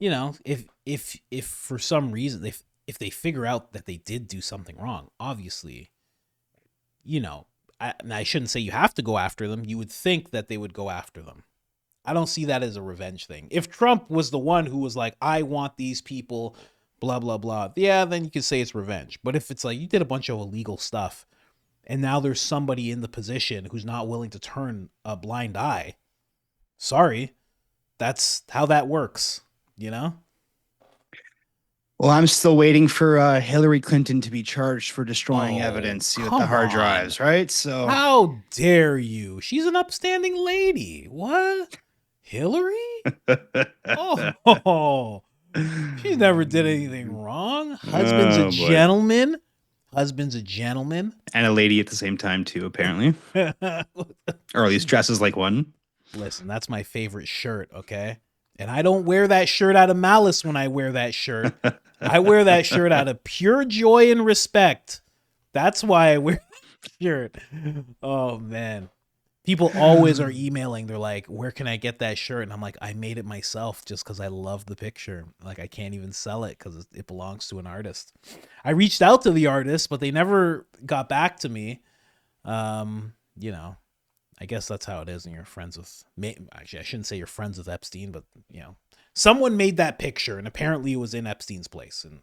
if for some reason, if they figure out that they did do something wrong, obviously, I shouldn't say you have to go after them. You would think that they would go after them. I don't see that as a revenge thing. If Trump was the one who was like, I want these people, blah, blah, blah, yeah, then you could say it's revenge. But if it's like you did a bunch of illegal stuff and now there's somebody in the position who's not willing to turn a blind eye, sorry, that's how that works. you know? Well, I'm still waiting for Hillary Clinton to be charged for destroying evidence with the hard drives, right? So how dare you? She's an upstanding lady. What? Hillary? Oh, she never did anything wrong. Husband's a gentleman. Husband's a gentleman. And a lady at the same time, too, apparently. Or at least dresses like one. Listen, that's my favorite shirt, okay? And I don't wear that shirt out of malice when I wear that shirt. I wear that shirt out of pure joy and respect. That's why I wear that shirt. Oh, man. People always are emailing. They're like, where can I get that shirt? And I'm like, I made it myself just because I love the picture. Like, I can't even sell it because it belongs to an artist. I reached out to the artist, but they never got back to me. You know, I guess that's how it is when you're friends with, actually, I shouldn't say you're friends with Epstein, but, you know, someone made that picture and apparently it was in Epstein's place. And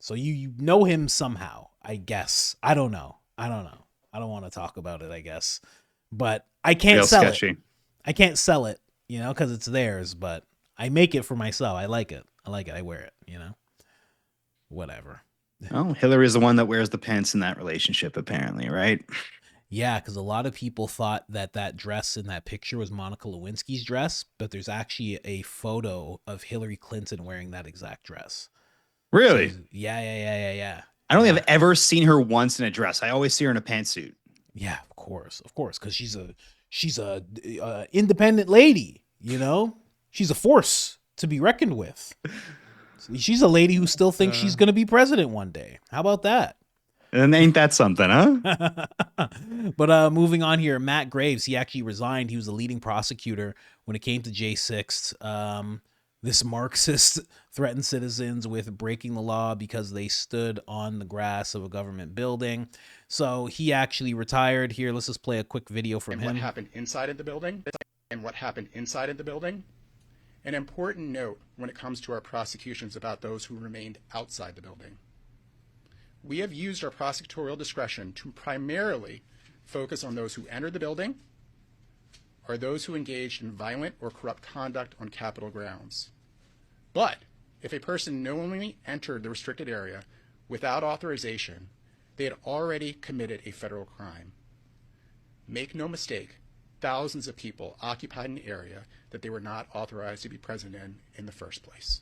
so you know him somehow, I guess. I don't know. I don't want to talk about it, I guess. But I can't sell it. I can't sell it, you know, because it's theirs, but I make it for myself. I like it. I wear it, you know, whatever. Oh, Hillary is the one that wears the pants in that relationship, apparently, right? Yeah, because a lot of people thought that dress in that picture was Monica Lewinsky's dress, but there's actually a photo of Hillary Clinton wearing that exact dress. Really? So, yeah. I don't think I've ever seen her once in a dress. I always see her in a pantsuit. Yeah, of course, because she's a independent lady, you know. She's a force to be reckoned with. She's a lady who still thinks she's going to be president one day. How about that? And ain't that something, huh? But moving on here, Matt Graves, he actually resigned. He was the leading prosecutor when it came to J6. This Marxist threatened citizens with breaking the law because they stood on the grass of a government building. So he actually retired. Here, let's just play a quick video from him. What happened inside of the building and what happened inside of the building. An important note when it comes to our prosecutions about those who remained outside the building. We have used our prosecutorial discretion to primarily focus on those who entered the building or those who engaged in violent or corrupt conduct on Capitol grounds. But if a person knowingly entered the restricted area without authorization, they had already committed a federal crime. Make no mistake, thousands of people occupied an area that they were not authorized to be present in the first place.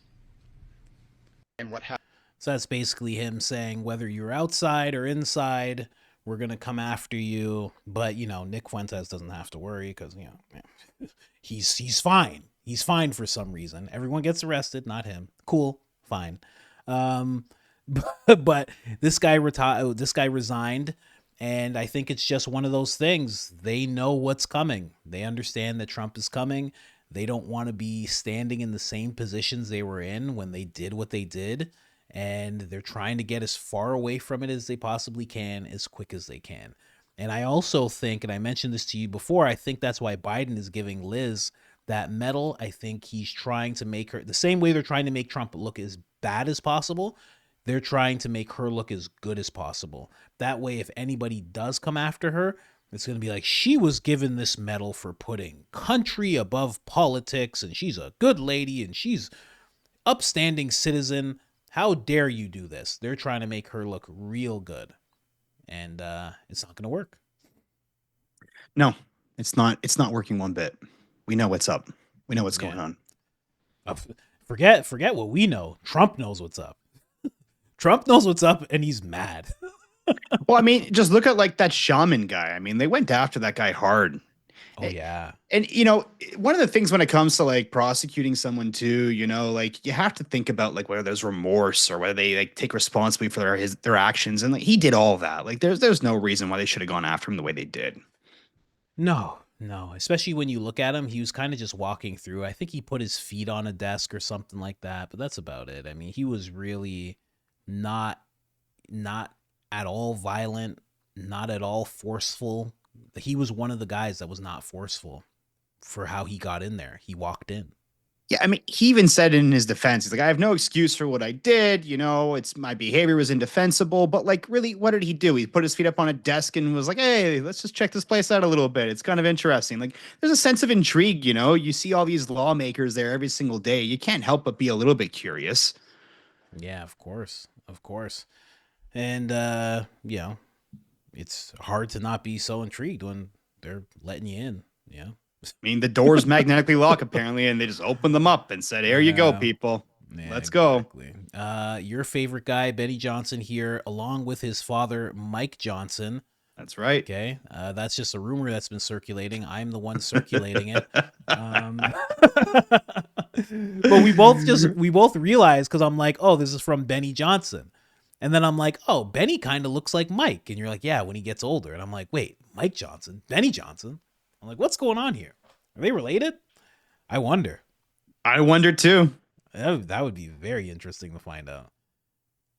And what happened? So that's basically him saying whether you're outside or inside, we're going to come after you. But, you know, Nick Fuentes doesn't have to worry because, you know, he's fine. He's fine for some reason. Everyone gets arrested, not him. Cool, fine. But this guy resigned, and I think it's just one of those things. They know what's coming. They understand that Trump is coming. They don't want to be standing in the same positions they were in when they did what they did. And they're trying to get as far away from it as they possibly can, as quick as they can. And I also think, and I mentioned this to you before, I think that's why Biden is giving Liz that medal. I think he's trying to make her, the same way they're trying to make Trump look as bad as possible, they're trying to make her look as good as possible. That way, if anybody does come after her, it's going to be like, she was given this medal for putting country above politics, and she's a good lady, and she's upstanding citizen. How dare you do this? They're trying to make her look real good. And it's not going to work. No, it's not. It's not working one bit. We know what's up. We know what's going on. Forget what we know. Trump knows what's up. Trump knows what's up, and he's mad. Well, I mean, just look at like that shaman guy. I mean, they went after that guy hard. Oh, yeah. And, you know, one of the things when it comes to like prosecuting someone too, you know, like you have to think about like whether there's remorse or whether they like take responsibility for their actions. And like he did all that. Like there's no reason why they should have gone after him the way they did. No, especially when you look at him, he was kind of just walking through. I think he put his feet on a desk or something like that, but that's about it. I mean, he was really not at all violent, not at all forceful. He was one of the guys that was not forceful for how he got in there. He walked in. Yeah, I mean, he even said in his defense, he's like, I have no excuse for what I did. You know, it's my behavior was indefensible. But like, really, what did he do? He put his feet up on a desk and was like, hey, let's just check this place out a little bit. It's kind of interesting. Like, there's a sense of intrigue, you know, you see all these lawmakers there every single day. You can't help but be a little bit curious. Yeah, of course. Of course. And, you know, it's hard to not be so intrigued when they're letting you in, you know? I mean, the doors magnetically lock apparently, and they just opened them up and said, "Here you go, people. Let's go." Your favorite guy, Benny Johnson, here, along with his father, Mike Johnson. That's right. Okay, that's just a rumor that's been circulating. I'm the one circulating it. But we both realized, because I'm like, oh, this is from Benny Johnson. And then I'm like, oh, Benny kind of looks like Mike. And you're like, yeah, when he gets older. And I'm like, wait, Mike Johnson, Benny Johnson. I'm like, what's going on here? Are they related? I wonder. I wonder too. That would be very interesting to find out.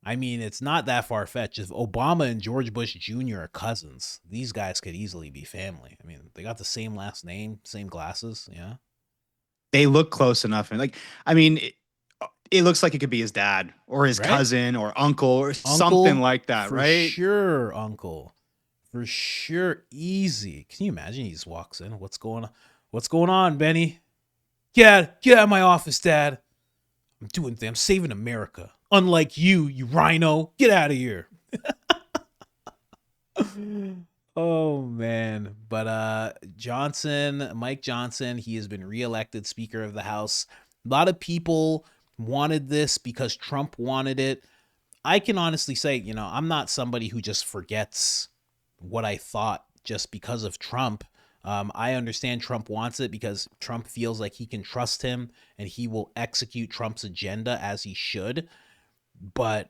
I mean, it's not that far-fetched. If Obama and George Bush Jr. are cousins, these guys could easily be family. I mean, they got the same last name, same glasses, yeah. They look close enough. And like, I mean, it looks like it could be his dad or his cousin or uncle or something like that, right? For sure, uncle. For sure, easy. Can you imagine? He just walks in. What's going on? What's going on, Benny? Get out of my office, Dad. I'm doing things. I'm saving America. Unlike you, you rhino. Get out of here. Oh man. But Mike Johnson, he has been reelected Speaker of the House. A lot of people wanted this because Trump wanted it. I can honestly say, you know, I'm not somebody who just forgets what I thought just because of Trump. I understand Trump wants it because Trump feels like he can trust him and he will execute Trump's agenda as he should. But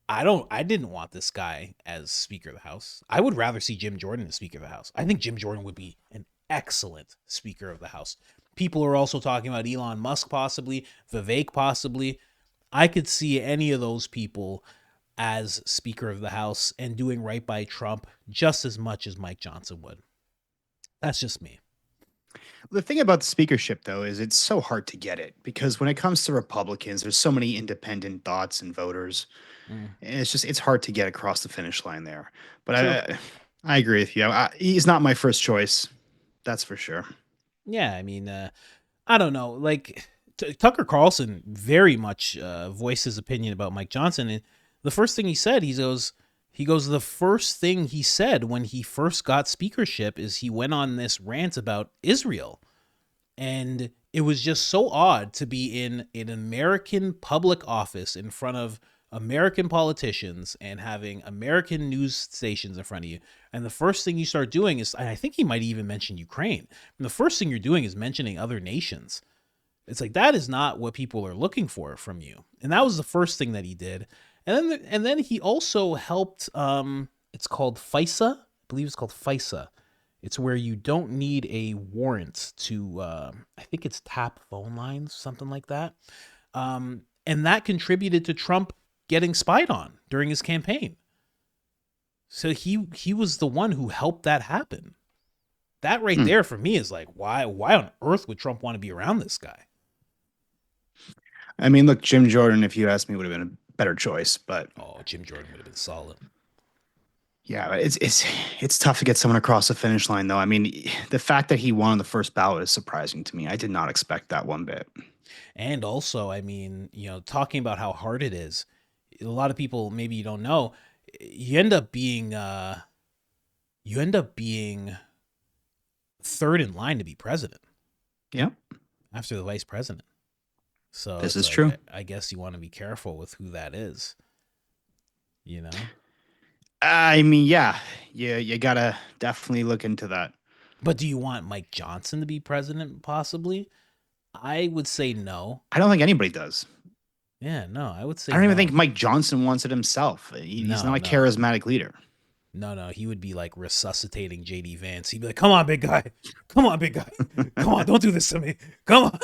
I didn't want this guy as Speaker of the House. I would rather see Jim Jordan as Speaker of the House. I think Jim Jordan would be an excellent Speaker of the House. People are also talking about Elon Musk possibly, Vivek possibly. I could see any of those people as Speaker of the House and doing right by Trump just as much as Mike Johnson would. That's just me. The thing about the speakership, though, is it's so hard to get it because when it comes to Republicans, there's so many independent thoughts and voters. And it's hard to get across the finish line there. But I agree with you. He's not my first choice. That's for sure. Yeah, I mean, I don't know. Like Tucker Carlson very much voiced his opinion about Mike Johnson. And the first thing he said, he goes, the first thing he said when he first got speakership is he went on this rant about Israel. And it was just so odd to be in an American public office in front of American politicians and having American news stations in front of you. And the first thing you start doing is, I think he might even mention Ukraine. And the first thing you're doing is mentioning other nations. It's like, that is not what people are looking for from you. And that was the first thing that he did. And then he also helped, it's called FISA. I believe it's called FISA. It's where you don't need a warrant to, I think it's tap phone lines, something like that. And that contributed to Trump getting spied on during his campaign. So he was the one who helped that happen. That right there for me is like, why on earth would Trump want to be around this guy? I mean, look, Jim Jordan, if you asked me, would have been a better choice, but Jim Jordan would have been solid. Yeah, it's tough to get someone across the finish line, though. I mean, the fact that he won on the first ballot is surprising to me. I did not expect that one bit. And also, I mean, you know, talking about how hard it is, a lot of people, maybe you don't know, you end up being third in line to be president. Yep. After the vice president. So this is true. I guess you want to be careful with who that is. You know? I mean, yeah, you gotta definitely look into that. But do you want Mike Johnson to be president, possibly? I would say no. I don't think anybody does. Yeah, no, I would say I don't even think Mike Johnson wants it himself. He's not a charismatic leader. No, he would be like resuscitating JD Vance. He'd be like, come on, big guy. Come on, big guy. Come on, don't do this to me. Come on.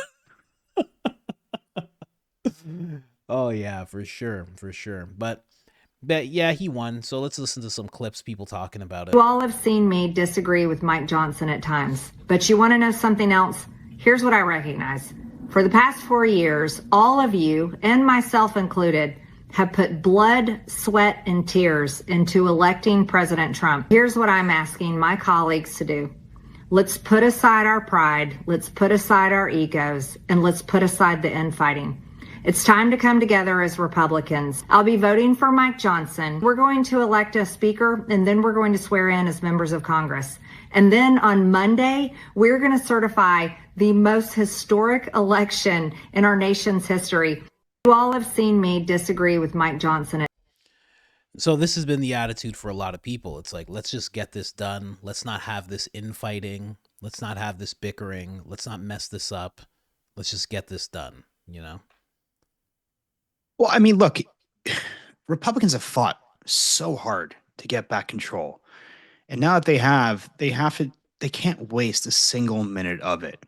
Oh, yeah, for sure. But yeah, he won. So let's listen to some clips, people talking about it. You all have seen me disagree with Mike Johnson at times, but you want to know something else? Here's what I recognize. For the past 4 years, all of you, and myself included, have put blood, sweat, and tears into electing President Trump. Here's what I'm asking my colleagues to do. Let's put aside our pride, let's put aside our egos, and let's put aside the infighting. It's time to come together as Republicans. I'll be voting for Mike Johnson. We're going to elect a speaker, and then we're going to swear in as members of Congress. And then on Monday, we're going to certify the most historic election in our nation's history. You all have seen me disagree with Mike Johnson. So this has been the attitude for a lot of people. It's like, let's just get this done. Let's not have this infighting. Let's not have this bickering. Let's not mess this up. Let's just get this done, you know? Well, I mean, look, Republicans have fought so hard to get back control. And now that they can't waste a single minute of it.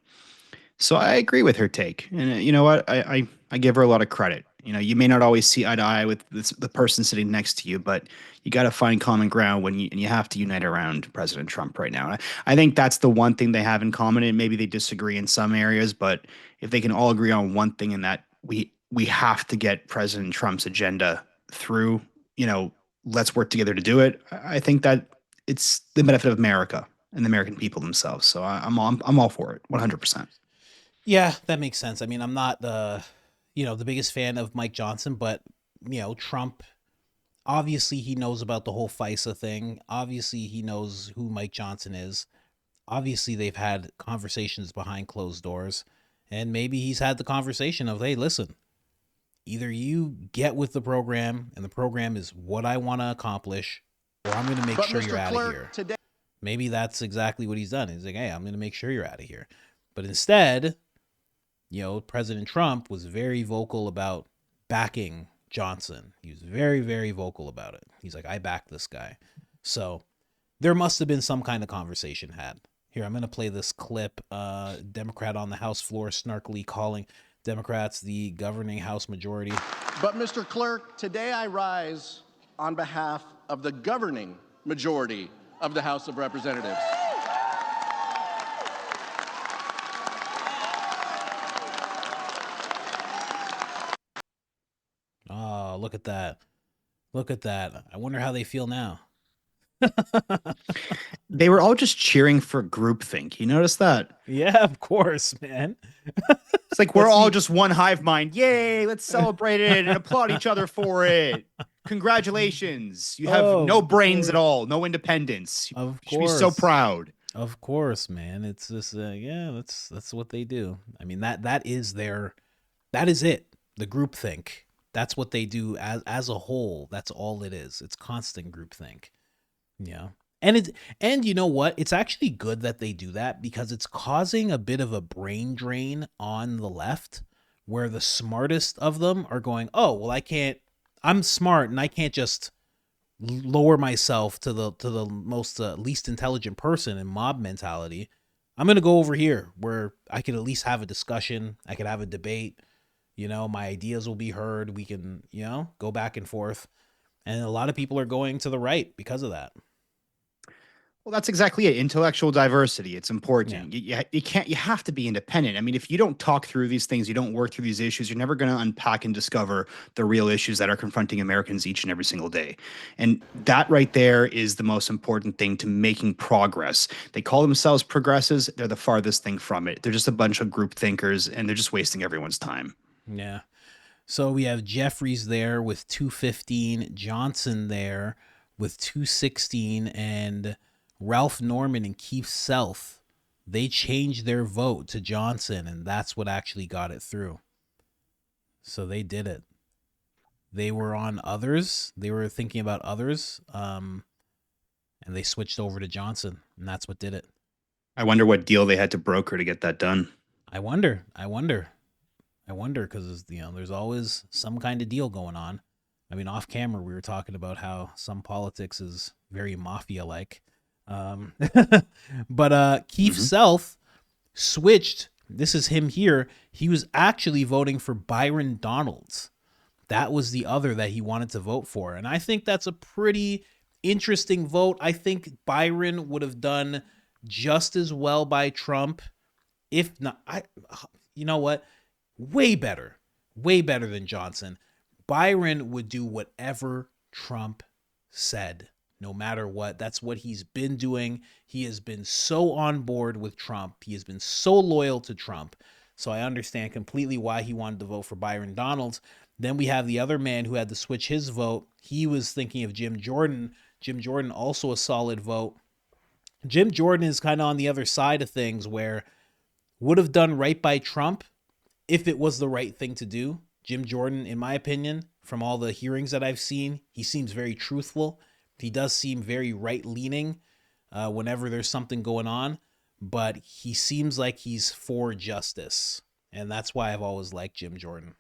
So I agree with her take. And you know what? I give her a lot of credit. You know, you may not always see eye to eye with the person sitting next to you, but you got to find common ground and you have to unite around President Trump right now. I think that's the one thing they have in common, and maybe they disagree in some areas, but if they can all agree on one thing, in that we have to get President Trump's agenda through, you know, let's work together to do it. I think that it's the benefit of America and the American people themselves. So I'm all for it, 100%. Yeah, that makes sense. I mean, I'm not the biggest fan of Mike Johnson, but, you know, Trump, obviously he knows about the whole FISA thing. Obviously he knows who Mike Johnson is. Obviously they've had conversations behind closed doors, and maybe he's had the conversation of, hey, listen, either you get with the program and the program is what I want to accomplish, or I'm going to make sure you're out of here. Maybe that's exactly what he's done. He's like, hey, I'm going to make sure you're out of here. But instead, you know, President Trump was very vocal about backing Johnson. He was very, very vocal about it. He's like, I back this guy. So there must have been some kind of conversation had. Here, I'm going to play this clip. Democrat on the House floor snarkily calling Democrats the governing House majority. But Mr. Clerk, today I rise on behalf of the governing majority of the House of Representatives. Oh, look at that. Look at that. I wonder how they feel now. They were all just cheering for groupthink. You notice that? Yeah, of course, man. It's like we're all just one hive mind. Yay, let's celebrate it and applaud each other for it. Congratulations. You have no brains at all, no independence. Of You should be so proud. Of course, man. It's just yeah, that's what they do. I mean, that is it. The groupthink. That's what they do as a whole. That's all it is. It's constant groupthink. Yeah. And you know what? It's actually good that they do that, because it's causing a bit of a brain drain on the left, where the smartest of them are going, oh, well, I'm smart and I can't just lower myself to the most least intelligent person in mob mentality. I'm going to go over here where I can at least have a discussion. I can have a debate. You know, my ideas will be heard. We can, you know, go back and forth. And a lot of people are going to the right because of that. Well, that's exactly it. Intellectual diversity. It's important. Yeah. You have to be independent. I mean, if you don't talk through these things, you don't work through these issues, you're never going to unpack and discover the real issues that are confronting Americans each and every single day. And that right there is the most important thing to making progress. They call themselves progressives. They're the farthest thing from it. They're just a bunch of group thinkers, and they're just wasting everyone's time. Yeah. So we have Jeffries there with 215, Johnson there with 216, and Ralph Norman and Keith Self, they changed their vote to Johnson, and that's what actually got it through. So they did it. They were on others. They were thinking about others, and they switched over to Johnson, and that's what did it. I wonder what deal they had to broker to get that done. I wonder, because, you know, there's always some kind of deal going on. I mean, off camera, we were talking about how some politics is very mafia-like. But Keith Self switched. This is him here. He was actually voting for Byron Donalds. That was the other that he wanted to vote for. And I think that's a pretty interesting vote. I think Byron would have done just as well by Trump. If not, you know what? way better than Johnson. Byron would do whatever Trump said, no matter what. That's what he's been doing. He has been so on board with Trump. He has been so loyal to Trump. So I understand completely why he wanted to vote for Byron Donalds. Then we have the other man who had to switch his vote. He was thinking of Jim Jordan. Jim Jordan, also a solid vote. Jim Jordan is kind of on the other side of things, where would have done right by Trump if it was the right thing to do. Jim Jordan, in my opinion, from all the hearings that I've seen, he seems very truthful. He does seem very right-leaning whenever there's something going on, but he seems like he's for justice, and that's why I've always liked Jim Jordan.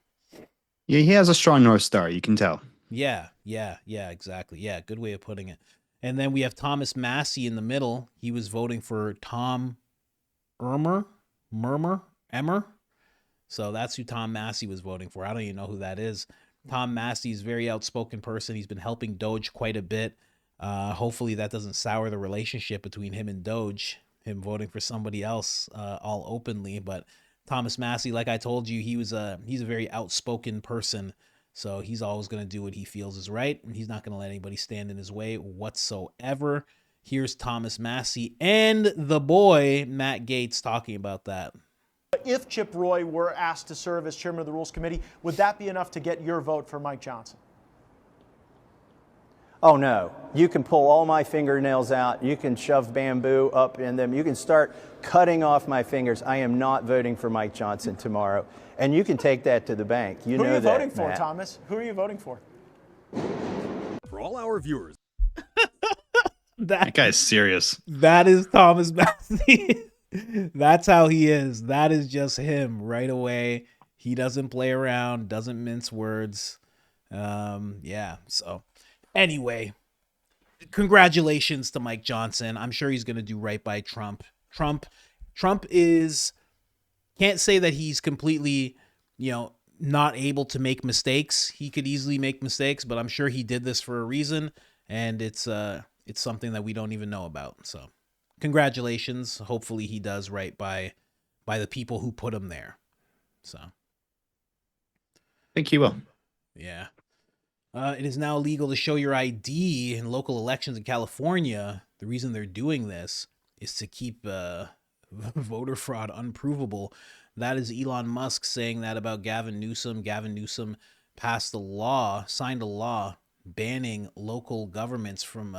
Yeah, he has a strong North Star, you can tell. Yeah, exactly. Yeah, good way of putting it. And then we have Thomas Massey in the middle. He was voting for Tom Emmer. So that's who Tom Massey was voting for. I don't even know who that is. Tom Massey is a very outspoken person. He's been helping Doge quite a bit. Hopefully that doesn't sour the relationship between him and Doge, him voting for somebody else all openly. But Thomas Massey, like I told you, he's a very outspoken person. So he's always going to do what he feels is right, and he's not going to let anybody stand in his way whatsoever. Here's Thomas Massey and the boy, Matt Gaetz, talking about that. If Chip Roy were asked to serve as chairman of the Rules Committee, would that be enough to get your vote for Mike Johnson? Oh, no. You can pull all my fingernails out. You can shove bamboo up in them. You can start cutting off my fingers. I am not voting for Mike Johnson tomorrow. And you can take that to the bank. You know that, Who are you voting for, Matt. Thomas? Who are you voting for? For all our viewers. That guy's serious. That is Thomas Massey. That's how he is. That is just him right away. He doesn't play around, doesn't mince words. Yeah, so anyway, congratulations to Mike Johnson. I'm sure he's going to do right by Trump. Trump is, can't say that he's completely, not able to make mistakes. He could easily make mistakes, but I'm sure he did this for a reason, and it's something that we don't even know about. So congratulations. Hopefully he does right by the people who put him there. So I think he will. Yeah. It is now legal to show your ID in local elections in California. The reason they're doing this is to keep voter fraud unprovable. That is Elon Musk saying that about Gavin Newsom. Gavin Newsom signed a law banning local governments from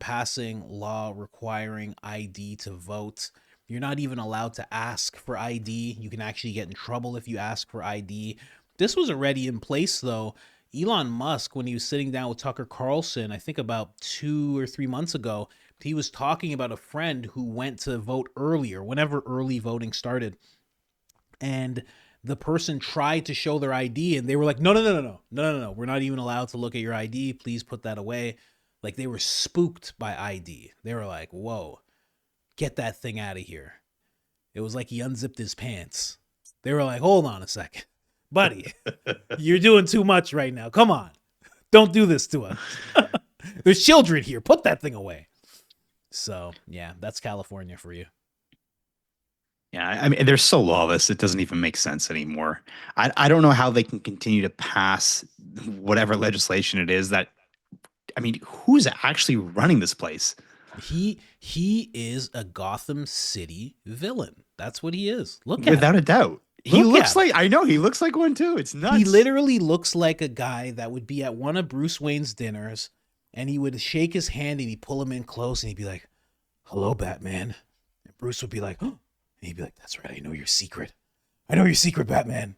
passing law requiring ID to vote. You're not even allowed to ask for ID. You can actually get in trouble if you ask for ID. This was already in place, though. Elon Musk, when he was sitting down with Tucker Carlson, I think about 2 or 3 months ago, he was talking about a friend who went to vote earlier, whenever early voting started. And the person tried to show their ID, and they were like, no. We're not even allowed to look at your ID. Please put that away. Like, they were spooked by ID. They were like, whoa, get that thing out of here. It was like he unzipped his pants. They were like, hold on a second. Buddy, you're doing too much right now. Come on. Don't do this to us. There's children here. Put that thing away. So, yeah, that's California for you. Yeah, I mean, they're so lawless, it doesn't even make sense anymore. I don't know how they can continue to pass whatever legislation it is that, I mean, who's actually running this place? He is a Gotham City villain. That's what he is. Look at him. Without a doubt. He looks like, I know, he looks like one too. It's nuts. He literally looks like a guy that would be at one of Bruce Wayne's dinners, and he would shake his hand and he'd pull him in close and he'd be like, hello, Batman. And Bruce would be like, oh, and he'd be like, that's right. I know your secret. I know your secret, Batman.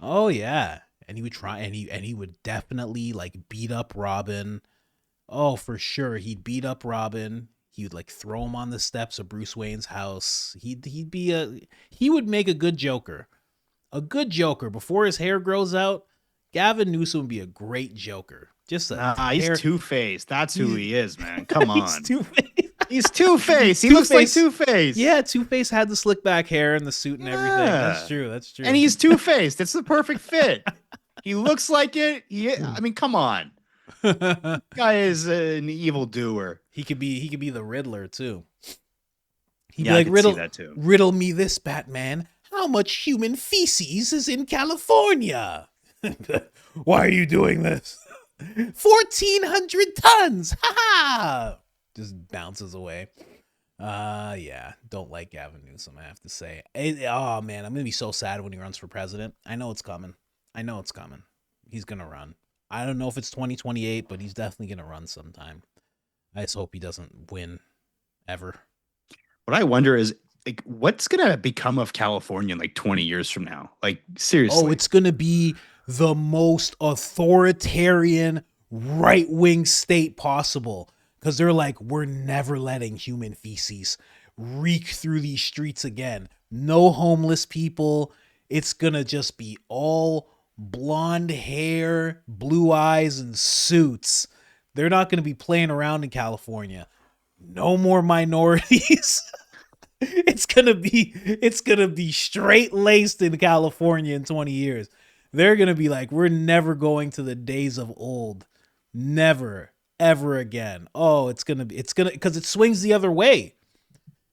Oh yeah. And he would try, and he would definitely like beat up Robin. Oh, for sure. He'd beat up Robin. He would like throw him on the steps of Bruce Wayne's house. He would make a good Joker. A good Joker. Before his hair grows out, Gavin Newsom would be a great Joker. Just he's Two-Face. That's who he is, man. Come on. He's Two-Face. He's Two-Face. He looks like Two-Face. Yeah, Two-Face had the slick back hair and the suit and everything. That's true. And he's Two-Faced. It's the perfect fit. He looks like it. I mean, come on. Guy is an evil doer. He could be the Riddler too. He'd be like, riddle me this, Batman. How how much human feces is in California? Why are you doing this? 1,400 tons. Ha ha. Just bounces away. Yeah, don't like Gavin Newsom, I have to say. Oh man, I'm gonna be so sad when he runs for president. I know it's coming. He's gonna run. I don't know if it's 2028, but he's definitely gonna run sometime. I just hope he doesn't win ever. What I wonder is, like, what's gonna become of California in like 20 years from now? Like, seriously. Oh, it's gonna be the most authoritarian right-wing state possible. Because they're like, we're never letting human feces reek through these streets again. No homeless people. It's going to just be all blonde hair, blue eyes, and suits. They're not going to be playing around in California. No more minorities. It's going to be straight-laced in California in 20 years. They're going to be like, we're never going to the days of old. Never. Ever again. Oh, because it swings the other way.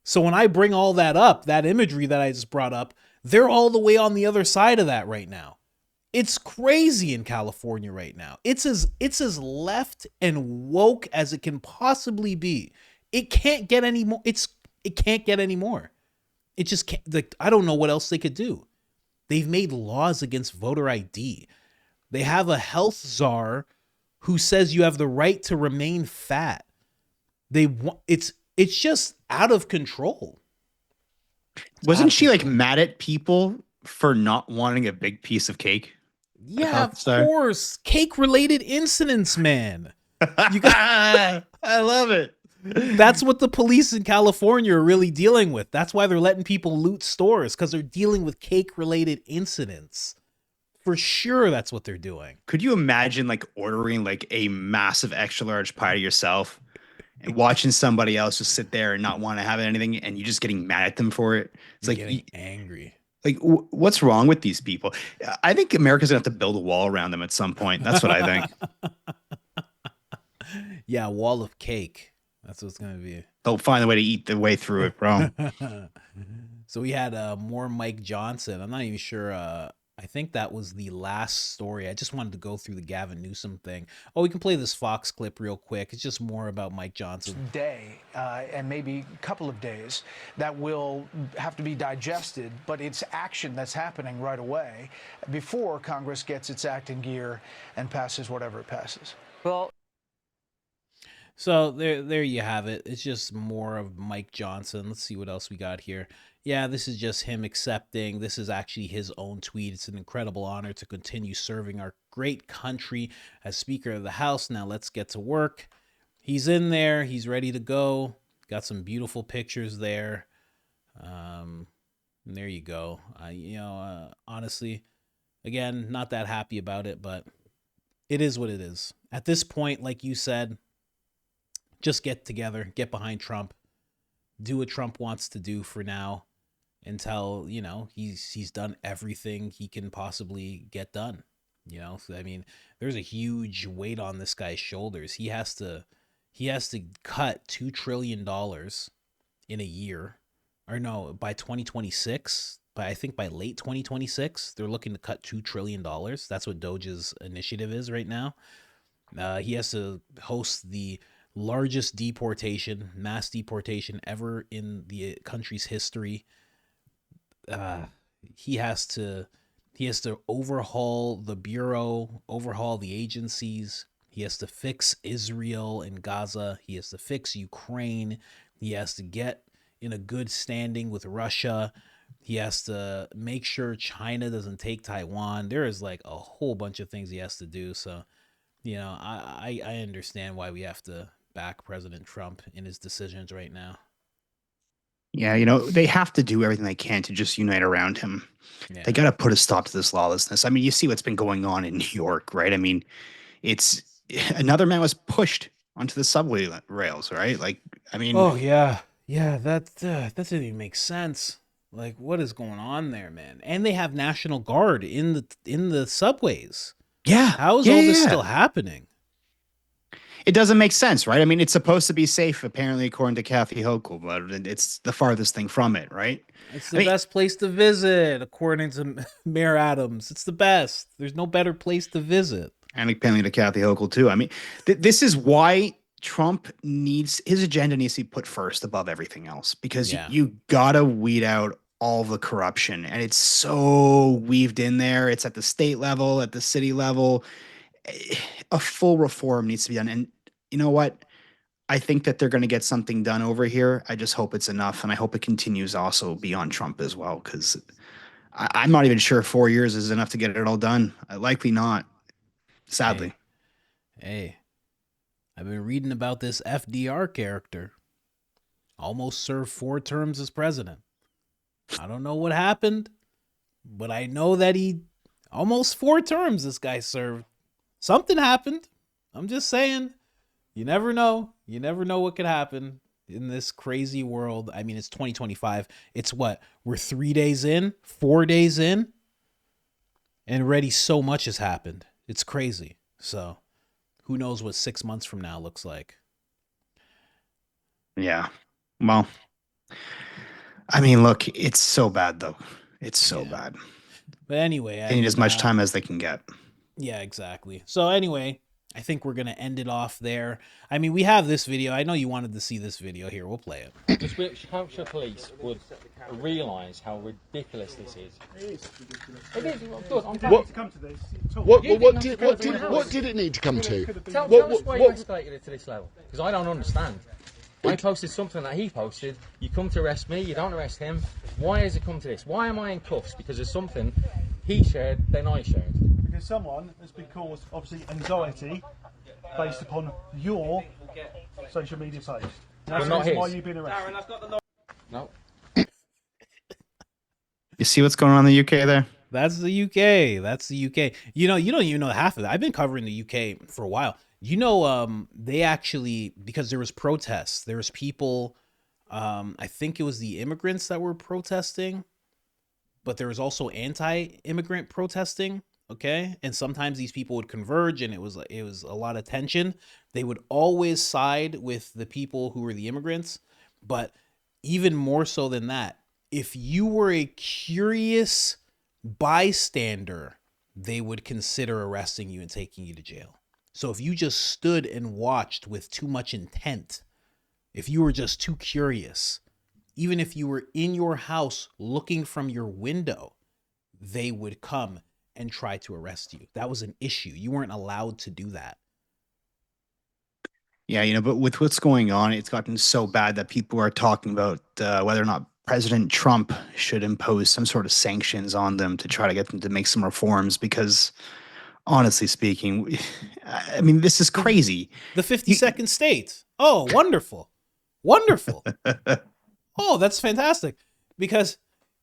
So when I bring all that up, that imagery that I just brought up, they're all the way on the other side of that right now. It's crazy in California right now. It's as left and woke as it can possibly be. It can't get any more. It can't get any more. It just can't. Like, I don't know what else they could do. They've made laws against voter ID. They have a health czar who says you have the right to remain fat. It's just out of control. Wasn't she like mad at people for not wanting a big piece of cake? Yeah, of course. Cake-related incidents, man. I love it. That's what the police in California are really dealing with. That's why they're letting people loot stores, because they're dealing with cake-related incidents. For sure, that's what they're doing. Could you imagine like ordering like a massive extra large pie to yourself and watching somebody else just sit there and not want to have anything, and you just getting mad at them for it? It's like getting angry. Like, what's wrong with these people? I think America's gonna have to build a wall around them at some point. That's what I think. Yeah, wall of cake. That's what it's gonna be. They'll find a way to eat their way through it, bro. So we had more Mike Johnson. I'm not even sure. I think that was the last story. I just wanted to go through the Gavin Newsom thing. Oh, we can play this Fox clip real quick. It's just more about Mike Johnson. Day and maybe a couple of days that will have to be digested, but it's action that's happening right away before Congress gets its act in gear and passes whatever it passes. Well, so there you have it. It's just more of Mike Johnson. Let's see what else we got here. Yeah, this is just him accepting. This is actually his own tweet. It's an incredible honor to continue serving our great country as Speaker of the House. Now let's get to work. He's in there. He's ready to go. Got some beautiful pictures there. And there you go. Honestly, again, not that happy about it, but it is what it is. At this point, like you said, just get together, get behind Trump, do what Trump wants to do for now until, he's done everything he can possibly get done. So, I mean, there's a huge weight on this guy's shoulders. He has to cut $2 trillion in a year, or no, by 2026. I think by late 2026, they're looking to cut $2 trillion. That's what Doge's initiative is right now. He has to host the largest mass deportation ever in the country's history. He has to overhaul the bureau, overhaul the agencies. He has to fix Israel and Gaza. He has to fix Ukraine. He has to get in a good standing with Russia. He has to make sure China doesn't take Taiwan. There is like a whole bunch of things he has to do. So, I understand why we have to back President Trump in his decisions right now. Yeah, they have to do everything they can to just unite around him. Yeah. They got to put a stop to this lawlessness. I mean, you see what's been going on in New York, right? I mean, it's another man was pushed onto the subway rails, right? Like, I mean, oh yeah, that doesn't even make sense. Like, what is going on there, man? And they have National Guard in the subways. Yeah, how is all this still happening? it doesn't make sense, right? I mean, it's supposed to be safe, apparently, according to Kathy Hochul, but it's the farthest thing from it, right? It's the best place to visit, according to Mayor Adams. It's the best. There's no better place to visit. And apparently to Kathy Hochul, too. I mean, this is why Trump his agenda needs to be put first above everything else, because you got to weed out all the corruption. And it's so weaved in there. It's at the state level, at the city level. A full reform needs to be done. And you know what? I think that they're going to get something done over here. I just hope it's enough. And I hope it continues also beyond Trump as well, because I'm not even sure 4 years is enough to get it all done. Likely not, sadly. Hey, I've been reading about this FDR character. Almost served 4 terms as president. I don't know what happened, but I know that he almost 4 terms this guy served. Something happened. I'm just saying. You never know. You never know what could happen in this crazy world. I mean, it's 2025. It's what? We're 3 days in, 4 days in, and already so much has happened. It's crazy. So who knows what 6 months from now looks like? Yeah. Well, I mean, look, it's so bad, though. It's so bad. But anyway, they need as much time as they can get. Yeah, exactly. So anyway, I think we're going to end it off there. I mean, we have this video. I know you wanted to see this video. Here, we'll play it. The British Hampshire police would realise how ridiculous this is. It is. Good. I'm glad to come to this. What did it need to come to? Tell us why you escalated it to this level. Because I don't understand. I posted something that he posted. You come to arrest me. You don't arrest him. Why has it come to this? Why am I in cuffs? Because there's something he shared, then I shared. Because someone has been caused, obviously, anxiety based upon your social media post. That's not his. Why you've been arrested. No. You see what's going on in the UK there? That's the UK. That's the UK. You know, you don't even know half of that. I've been covering the UK for a while. You know, they actually, because there was protests, there was people, I think it was the immigrants that were protesting, but there was also anti-immigrant protesting. Okay. And sometimes these people would converge and it was a lot of tension. They would always side with the people who were the immigrants. But even more so than that, if you were a curious bystander, they would consider arresting you and taking you to jail. So if you just stood and watched with too much intent, if you were just too curious, even if you were in your house looking from your window, they would come and try to arrest you. That was an issue. You weren't allowed to do that. Yeah, you know, but with what's going on, it's gotten so bad that people are talking about whether or not President Trump should impose some sort of sanctions on them to try to get them to make some reforms, because honestly speaking, I mean, this is crazy. The 52nd state. Oh, wonderful. Wonderful. Oh, that's fantastic. Because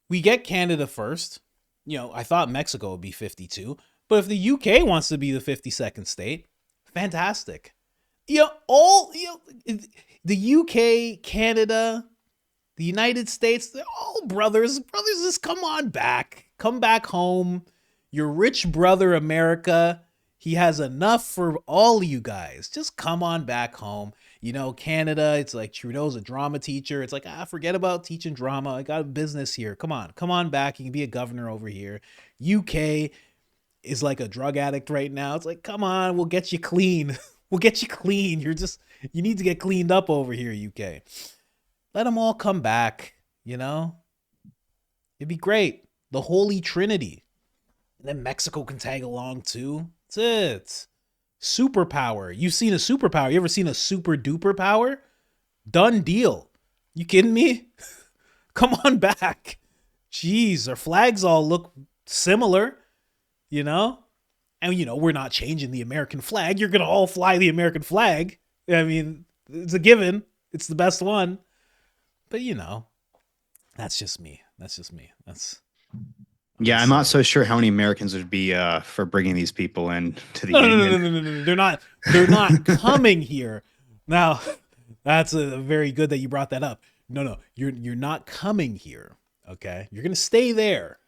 we get Canada first. You know, I thought Mexico would be 52. But if the UK wants to be the 52nd state, fantastic. You know, the UK, Canada, the United States, they're all brothers. Brothers, just come on back. Come back home. Your rich brother, America, he has enough for all of you guys. Just come on back home. You know, Canada, it's like Trudeau's a drama teacher. It's like, forget about teaching drama. I got a business here. Come on back. You can be a governor over here. UK is like a drug addict right now. It's like, come on, we'll get you clean. We'll get you clean. You need to get cleaned up over here, UK. Let them all come back, you know? It'd be great. The Holy Trinity. And then Mexico can tag along too. That's it. Superpower. You've seen a superpower. You ever seen a super duper power? Done deal. You kidding me? Come on back. Jeez, our flags all look similar, you know? And, you know, we're not changing the American flag. You're going to all fly the American flag. I mean, it's a given. It's the best one. But, you know, that's just me. Yeah, I'm not so sure how many Americans would be for bringing these people in to the No. union. They're not coming here. Now, that's very good that you brought that up. No, you're not coming here. Okay, you're gonna stay there,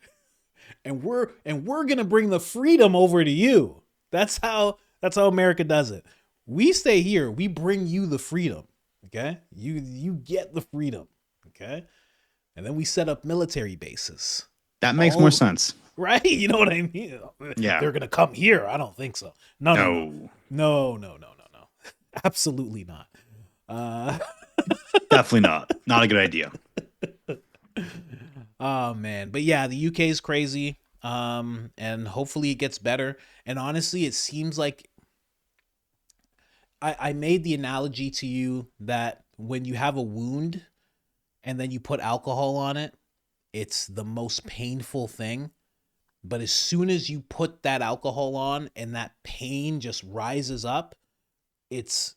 and we're gonna bring the freedom over to you. That's how America does it. We stay here. We bring you the freedom. Okay. You get the freedom. Okay. And then we set up military bases. That makes more sense. Right? You know what I mean? Yeah. They're going to come here. I don't think so. No. Absolutely not. Definitely not. Not a good idea. Oh, man. But yeah, the UK is crazy. And hopefully it gets better. And honestly, it seems like I made the analogy to you that when you have a wound and then you put alcohol on it, it's the most painful thing. But as soon as you put that alcohol on and that pain just rises up, it's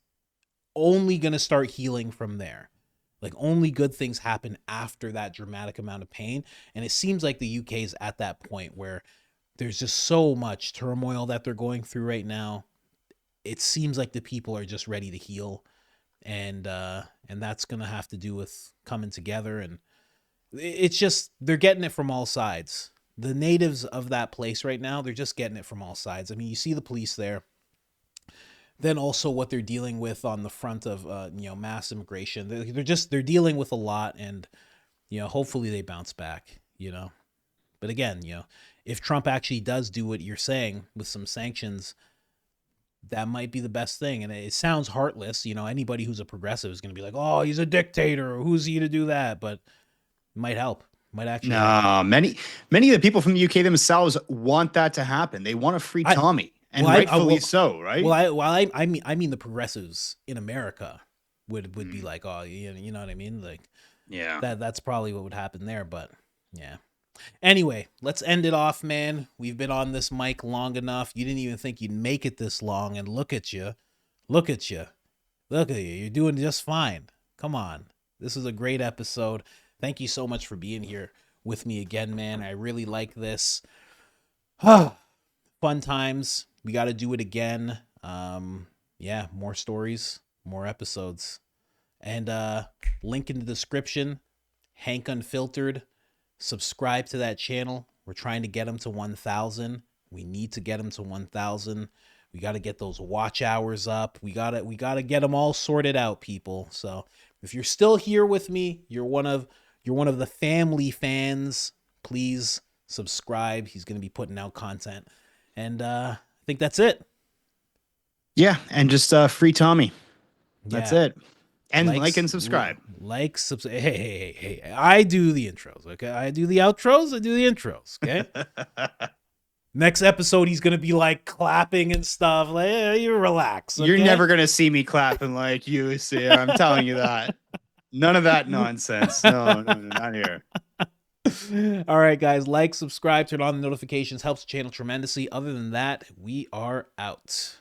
only going to start healing from there. Like, only good things happen after that dramatic amount of pain. And it seems like the UK is at that point where there's just so much turmoil that they're going through right now. It seems like the people are just ready to heal. And that's going to have to do with coming together. And it's just, they're getting it from all sides. The natives of that place right now, they're just getting it from all sides. I mean, you see the police there. Then also what they're dealing with on the front of, mass immigration. They're dealing with a lot, and, hopefully they bounce back, But again, if Trump actually does do what you're saying with some sanctions, that might be the best thing. And it sounds heartless. Anybody who's a progressive is going to be like, oh, he's a dictator. Who's he to do that? But it might help. Might actually help. Many of the people from the UK themselves want that to happen. They want to free Tommy. And rightfully so, right? I mean the progressives in America would be like, oh, you know what I mean? Like, yeah, that's probably what would happen there. But yeah. Anyway, let's end it off, man. We've been on this mic long enough. You didn't even think you'd make it this long, and look at you. You're doing just fine. Come on. This is a great episode. Thank you so much for being here with me again, man. I really like this. Fun times. We got to do it again. More stories, more episodes. And link in the description, Hank Unfiltered. Subscribe to that channel. We're trying to get him to 1,000. We need to get him to 1,000. We got to get those watch hours up. We got to get them all sorted out, people. So if you're still here with me, you're one of the family fans, please subscribe. He's going to be putting out content. And I think that's it. Yeah, and just free Tommy. That's it. And like and subscribe. Hey. I do the intros, okay? I do the outros, I do the intros, okay? Next episode, he's going to be like clapping and stuff. Like, hey, you relax. Okay? You're never going to see me clapping like you see. I'm telling you that. None of that nonsense. No, not here. All right, guys. Like, subscribe, turn on the notifications. Helps the channel tremendously. Other than that, we are out.